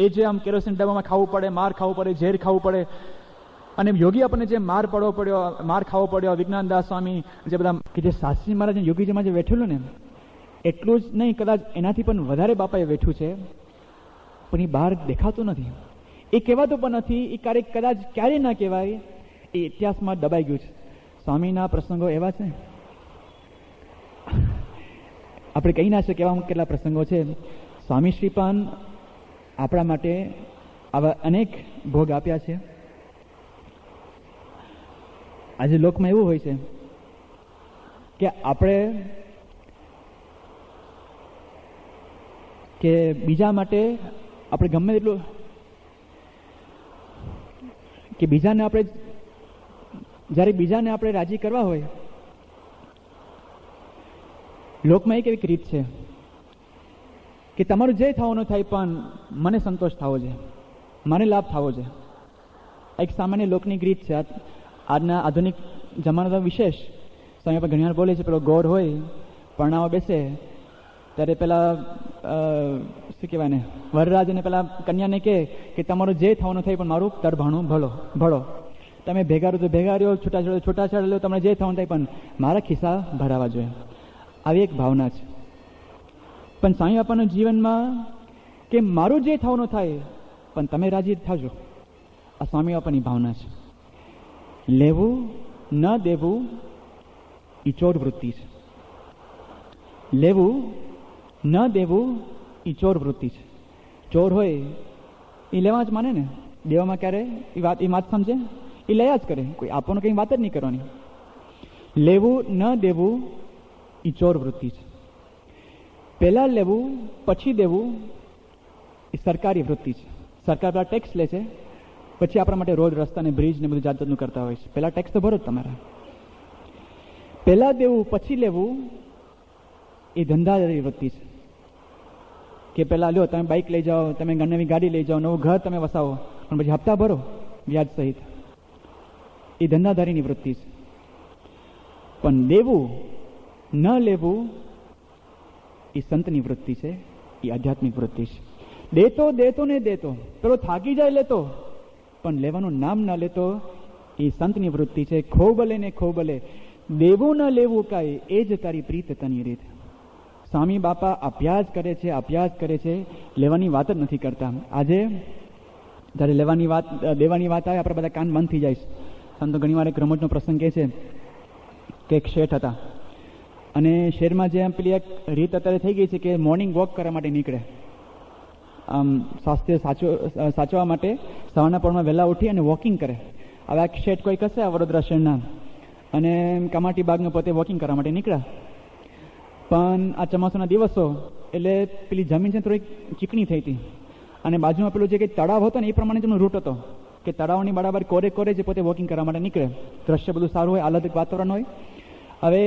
એ જે આમ કેરોસીન ડબ્બામાં ખાવું પડે, માર ખાવું પડે, ઝેર ખાવું પડે, અને યોગી આપણને જે માર ખાવો પડ્યો, વિજ્ઞાનદાસ સ્વામી જે બધા કે જે સાસરી મહારાજ યોગીજીમાં જે વેઠેલું ને, એટલું જ નહીં, કદાચ એનાથી પણ વધારે બાપાએ વેઠ્યું છે, પણ એ બહાર દેખાતું નથી, એ કહેવાતું પણ નથી, એ કદાચ ક્યારેય ના કહેવાય, એ ઇતિહાસમાં દબાઈ ગયું છે. સ્વામીના પ્રસંગો એવા છે, આપણે કહી ના શકીએ એવા કેટલા પ્રસંગો છે. સ્વામી શ્રી પણ આપણા માટે આવા અનેક ભોગ આપ્યા છે. આજે લોકમાં એવું હોય છે કે આપણે કે બીજા માટે આપણે ગમે એટલું કે બીજાને આપણે જ્યારે બીજાને આપણે રાજી કરવા હોય, લોકમાં એક એવી રીત છે કે તમારું જે થવાનું થાય પણ મને સંતોષ થવો છે, મને લાભ થવો છે. એક સામાન્ય લોકની રીત છે. આજના આધુનિક જમાનાનો વિશેષ સમય પર ઘણીવાર બોલે છે, પેલો ગોર હોય પરણાવા બેસે ત્યારે પેલા શું કહેવાય ને, વરરાજ અને પેલા કન્યાને કહે કે તમારું જે થવાનું થાય પણ મારું તરભાણું ભળો, તમે ભેગા રહ્યો તો ભેગા રહ્યો, છૂટાછેડા લો, તમને જે થવાનું થાય પણ મારા ખિસ્સા ભરાવા જોઈએ. આવી એક ભાવના છે. પણ સ્વામી બાપાના જીવનમાં કે મારું જે થવાનું થાય પણ તમે રાજી થજો, આ સ્વામી બાપાની ભાવના છે. લેવું ન દેવું એ ચોર વૃત્તિ છે. લેવું ન દેવું એ ચોર વૃત્તિ છે. ચોર હોય એ લેવા જ માને ને, દેવામાં ક્યારે એ વાત સમજે, એ લયા જ કરે, કોઈ આપવાનું કંઈ વાત જ નહીં કરવાની. લેવું ન દેવું એ ચોર વૃત્તિ છે. પહેલાં લેવું પછી દેવું એ સરકારી વૃત્તિ છે. સરકાર પહેલાં ટેક્સ લે છે, પછી આપણા માટે રોડ રસ્તા ને બ્રિજ ને બધું જાતનું કરતા હોય છે. પહેલાં ટેક્સ તો ભરો જ તમારા. પહેલાં દેવું પછી લેવું એ ધંધાદારી વૃત્તિ છે. કે પહેલાં લ્યો તમે બાઇક લઈ જાઓ, તમે નવી ગાડી લઈ જાઓ, નવું ઘર તમે વસાવો, પણ પછી હપ્તા ભરો વ્યાજ સહિત, એ ધંધાદારીની વૃત્તિ છે. પણ દેવું ન લેવું એ સંતની વૃત્તિ છે, એ આધ્યાત્મિક વૃત્તિ છે. દેતો ને દેતો, પેલો થાકી જાય લેતો, પણ લેવાનું નામ ન લેતો એ સંતની વૃત્તિ છે. ખોબલે ને ખોબલે દેવું ન લેવું કાંઈ, એ જ તારી પ્રીત તની રીત. સ્વામી બાપા અભ્યાસ કરે છે, લેવાની વાત જ નથી કરતા. આજે જ્યારે દેવાની વાત આવે આપણા બધા કાન બંધ થઈ જાય છે. સંતો ઘણીવાર એક રમતનો પ્રસંગ કહે છે કે એક શેઠ હતા, અને શહેરમાં જે પેલી એક રીત અત્યારે થઈ ગઈ છે કે મોર્નિંગ વોક કરવા માટે નીકળે, સ્વાસ્થ્ય સાચવવા માટે સવારના પરમાં વહેલા ઉઠી અને વોકિંગ કરે. હવે આ શેઠ કોઈક હશે આ વડોદરા શહેરના, અને કમાટી બાગને પોતે વોકિંગ કરવા માટે નીકળ્યા. પણ આ ચોમાસાના દિવસો એટલે પેલી જમીન છે થોડીક ચીકણી થઈ હતી, અને બાજુમાં પેલું જે કંઈ તળાવ હતો ને એ પ્રમાણે જેનો રૂટ હતો કે તળાવની બરાબર કોરે કોરે જે પોતે વોકિંગ કરવા માટે નીકળે. દ્રશ્ય બધું સારું હોય, આહલાદક વાતાવરણ હોય. હવે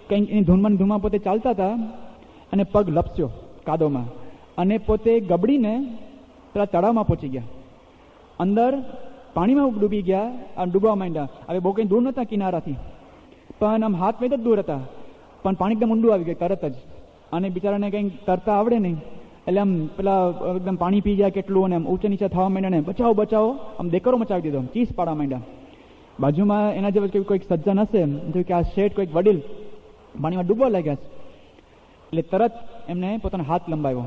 કંઈક એની ધૂનમાં પોતે ચાલતા હતા અને પગ લપસ્યો કાદોમાં, અને પોતે ગબડીને પેલા તળાવમાં પહોંચી ગયા. અંદર પાણીમાં ડૂબી ગયા, આમ ડૂબવા માંડ્યા. હવે બહુ કંઈ દૂર નહોતા કિનારાથી, પણ આમ હાથ મેં જ દૂર હતા, પણ પાણી એકદમ ઊંડું આવી ગયું તરત જ. અને બિચારાને કંઈક તરતા આવડે નહીં, એટલે આમ પેલા એકદમ પાણી પી ગયા કેટલું, અને આમ ઊંચે નીચે થવા માંડ્યા ને બચાવો બચાવો આમ દેકરો મચાવી દીધો, ચીસ પાડવા માંડ્યા. બાજુમાં એના જેવા કોઈક સજ્જન હશે જો કે આ શેઠ કોઈક વડીલ પાણીમાં ડૂબવા લાગ્યા છે, એટલે તરત એમને પોતાનો હાથ લંબાવ્યો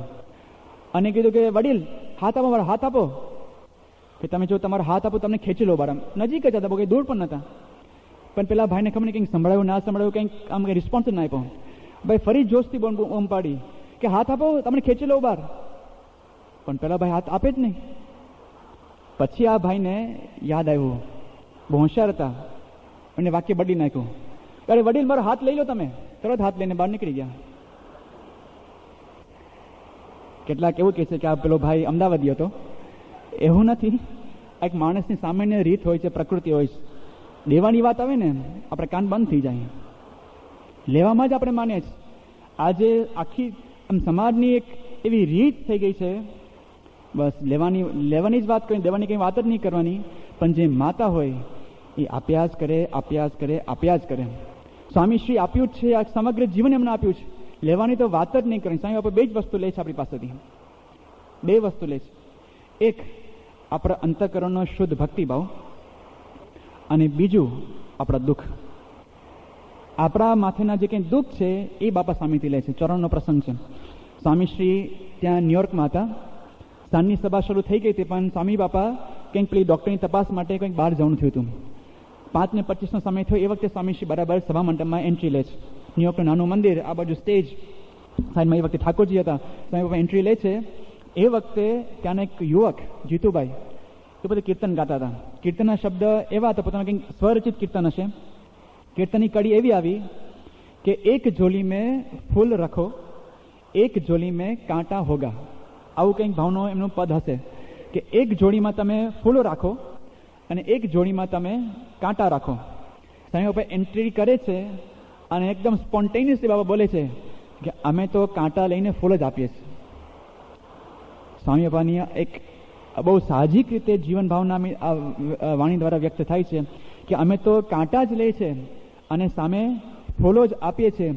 અને કીધું કે વડીલ હાથ આપો, મારો હાથ આપો, કે તમે જો તમારો હાથ આપો તમને ખેંચી લો. બાર નજીક જ હતા, બહુ કંઈ દૂર પણ નહોતા. પણ પેલા ભાઈને ખબર નહીં કંઈક સંભળાયું ના સંભળાયું, કંઈક આમ કંઈ રિસ્પોન્સ જ ના આપ્યો. ભાઈ ફરી જોશથી બોમ પાડી કે હાથ આપો, તમને ખેંચી લો બહાર. પણ પેલા ભાઈ હાથ આપે જ નહીં. પછી આ ભાઈને યાદ આવ્યું, બહુ હોશિયાર હતા, અને વાક્ય બદલી નાખ્યું, અરે વડીલ મારો હાથ લઈ લો તમે. તરત હાથ લઈને બહાર નીકળી ગયા. કેટલાક એવું કહે છે કે આ પેલો ભાઈ અમદાવાદી હતો. એવું નથી, એક માણસની સામાન્ય રીત હોય છે, પ્રકૃતિ હોય છે. દેવાની વાત આવે ને આપણે કાન બંધ થઈ જાય, લેવામાં જ આપણે માનીએ છીએ. આજે આખી સમાજની એક એવી રીત થઈ ગઈ છે, બસ લેવાની જ વાત કરી, દેવાની કંઈ વાત જ નહીં કરવાની. પણ જે માતા હોય એ આપ્યા જ કરે, આપ્યા જ કરે, આપ્યા જ કરે. સ્વામીશ્રી આપ્યું જ છે, આ સમગ્ર જીવન એમને આપ્યું છે. લેવાની તો વાત જ નહીં કરવાની. સ્વામી બાપા બે જ વસ્તુ લે છે આપણી પાસેથી, બે વસ્તુ લે છે. એક આપણા અંતઃકરણનો શુદ્ધ ભક્તિભાવ, અને બીજું આપણા દુઃખ. આપણા માથેના જે કંઈ દુઃખ છે એ બાપા સ્વામીથી લે છે. ચરણનો પ્રસંગ છે. સ્વામીશ્રી ત્યાં ન્યુયોર્કમાં હતા, સાંજની સભા શરૂ થઈ ગઈ હતી, પણ સ્વામી બાપા કંઈક પેલી ડૉક્ટરની તપાસ માટે કંઈક બહાર જવાનું થયું હતું. 5:25 સમય થયો. એ વખતે સ્વામીશ્રી બરાબર સભા મંડપમાં એન્ટ્રી લે છે. ન્યુયોર્કનું નાનું મંદિર, આ બાજુ સ્ટેજ, સાઈડમાં એ વખતે ઠાકોરજી હતા. સ્વામી બાપા એન્ટ્રી લે છે. એ વખતે ત્યાંના એક યુવક જીતુભાઈ એ બધે કીર્તન ગાતા હતા. કીર્તનના શબ્દ એવા હતા, પોતાના કંઈક સ્વરચિત કીર્તન હશે. કીર્તનની કડી એવી આવી કે એક ઝોલી મેં ફૂલ રખો, એક ઝોલી મેં કાંટા હોગા. આવું કંઈક ભાવનો એમનું પદ હશે કે એક જોડીમાં તમે ફૂલો રાખો અને એક જોડીમાં તમે કાંટા રાખો. સ્વામી બાપા એન્ટ્રી કરે છે અને એકદમ સ્પોન્ટેનિયસલી બાબા બોલે છે કે અમે તો કાંટા લઈને ફૂલ જ આપીએ છીએ. સ્વામી બાપાની એક બહુ સાહજિક રીતે જીવન ભાવના વાણી દ્વારા વ્યક્ત થાય છે કે અમે તો કાંટા જ લે છે અને સામે ફૂલો જ આપીએ છીએ.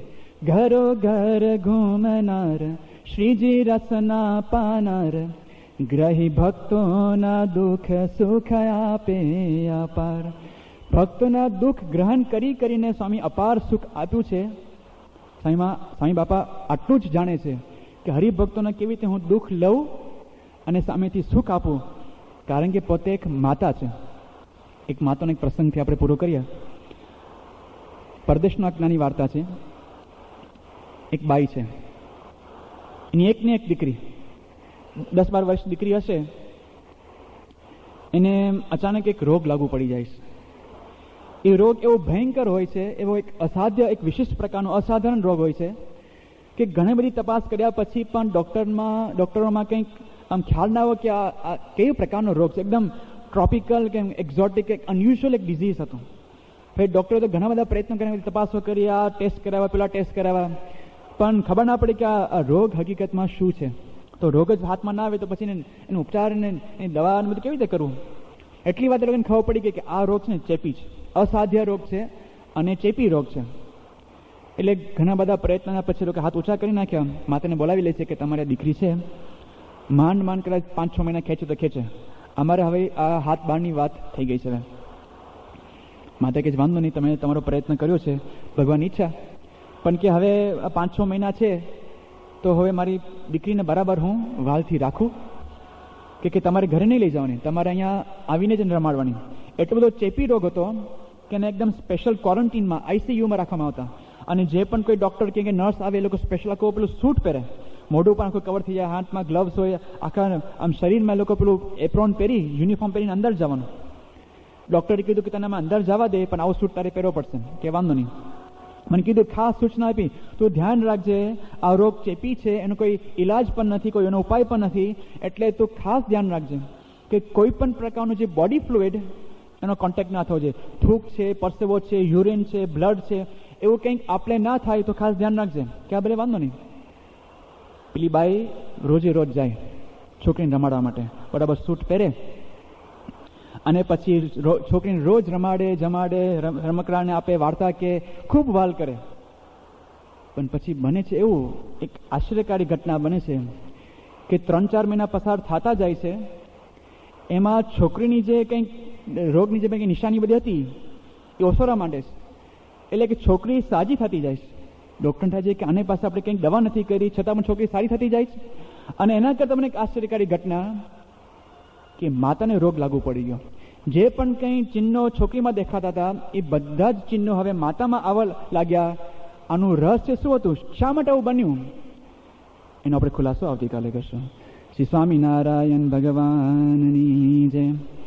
ઘરો ઘર ઘૂમનાર શ્રીજી રસના પાનાર, ગ્રહી ભક્તોના દુઃખ સુખ આપે અપાર. ભક્તોના દુઃખ ગ્રહણ કરી કરીને સ્વામી અપાર સુખ આપ્યું છે. સ્વામી બાપા આટલું જ જાણે છે કે હરિભક્તોને કેવી રીતે હું દુઃખ લઉં અને સામેથી સુખ આપું, કારણ કે પોતે એક માતા છે. એક માતાનો એક પ્રસંગથી આપણે પૂરો કરીએ. પરદેશનો એક નાની વાર્તા છે. એક બાઈ છે, એની એકને એક દીકરી, 10-12 વર્ષ દીકરી હશે. એને અચાનક એક રોગ લાગુ પડી જાય છે. એ રોગ એવો ભયંકર હોય છે, એવો એક અસાધ્ય, એક વિશિષ્ટ પ્રકારનો અસાધારણ રોગ હોય છે કે ઘણી બધી તપાસ કર્યા પછી પણ ડૉક્ટરોમાં કંઈક આમ ખ્યાલ ના હોય કે આ કેવી પ્રકારનો રોગ છે. એકદમ ટ્રોપિકલ કે એક્ઝોટિક, એક અનયુઝ્યુઅલ એક ડિઝીઝ હતું. પછી ડૉક્ટરે તો ઘણા બધા પ્રયત્નો કર્યા, તપાસો કરી, આ ટેસ્ટ કરાવ્યા, પેલા ટેસ્ટ કરાવ્યા, પણ ખબર ના પડી કે આ રોગ હકીકતમાં શું છે. તો રોગ જ હાથમાં ના આવે તો પછી એનો ઉપચાર ને એની દવા બધું કેવી રીતે કરવું. એટલી વાત એ લોકોને ખબર પડી ગઈ કે આ રોગ છે ને ચેપી છે, અસાધ્ય રોગ છે અને ચેપી રોગ છે. એટલે ઘણા બધા પ્રયત્નના પછી લોકો હાથ ઊંચા કરી નાખ્યા. માતાને બોલાવી લે છે કે તમારી દીકરી છે, માંડ કદાચ 5-6 મહિના ખેંચે તો ખેંચે, અમારે હવે આ હાથ બહારની વાત થઈ ગઈ છે. માતા કે વાંધો નહીં, તમે તમારો પ્રયત્ન કર્યો છે, ભગવાન ઈચ્છા, પણ કે હવે 5-6 મહિના છે તો હવે મારી દીકરીને બરાબર હું વાલથી રાખું કે તમારે ઘરે નહીં લઈ જવાની, તમારે અહીંયા આવીને જ રમાડવાની. એટલો બધો ચેપી રોગ હતો કે એને એકદમ સ્પેશિયલ ક્વોરન્ટીનમાં, આઈસીયુમાં રાખવામાં આવતા. અને જે પણ કોઈ ડૉક્ટર કે નર્સ આવે એ લોકો સ્પેશિયલ આખું પેલું સૂટ પહેરે, મોઢું પણ આખું કવર થઈ જાય, હાથમાં ગ્લવ્સ હોય, આખા આમ શરીરમાં એ લોકો પેલું એપ્રોન પહેરી યુનિફોર્મ પહેરીને અંદર જવાનું. ડૉક્ટરે કીધું કે તને અમે અંદર જવા દે, પણ આવો સૂટ તારે પહેરવો પડશે. કે વાંધો નહીં. મને કીધું ખાસ સૂચના આપી, તું ધ્યાન રાખજે, આ રોગ ચેપી છે, એનો કોઈ ઈલાજ પણ નથી, કોઈ એનો ઉપાય પણ નથી, એટલે તું ખાસ ધ્યાન રાખજે કે કોઈ પણ પ્રકારનું જે બોડી ફ્લુઇડ એનો કોન્ટેક્ટ ના થવો જોઈએ. થૂક છે, પરસેવો છે, યુરિન છે, બ્લડ છે, એવું કંઈક આપણે ના થાય તો ખાસ ધ્યાન રાખજે. કે આ ભલે વાંધો નહીં. પેલી બાઈ રોજે રોજ જાય છોકરીને રમાડવા માટે, બરાબર સૂટ પહેરે, અને પછી છોકરીને રોજ રમાડે, જમાડે, રમકડાને આપે, વાર્તા કે ખૂબ વાલ કરે. પણ પછી બને છે એવું, એક આશ્ચર્યકારી ઘટના બને છે કે 3-4 મહિના પસાર થતા જાય છે, એમાં છોકરીની જે કંઈક રોગની જે કંઈક નિશાની બધી હતી એ ઓસરવા માંડે છે. એટલે કે છોકરી સાજી થતી જાય છે. ડૉક્ટર થાય છે કે આની પાસે આપણે કંઈક દવા નથી કરી, છતાં પણ છોકરી સારી થતી જાય છે. અને એના કરતાં મને એક આશ્ચર્યકારી ઘટના કે માતાને રોગ લાગુ પડી ગયો. જે પણ કંઈ ચિહ્નો છોકરીમાં દેખાતા હતા એ બધા જ ચિહ્નો હવે માતામાં આવવા લાગ્યા. આનું રહસ્ય શું હતું, શા માટે આવું બન્યું, એનો આપણે ખુલાસો આવતીકાલે કરશું. શ્રી સ્વામિનારાયણ ભગવાનની જય.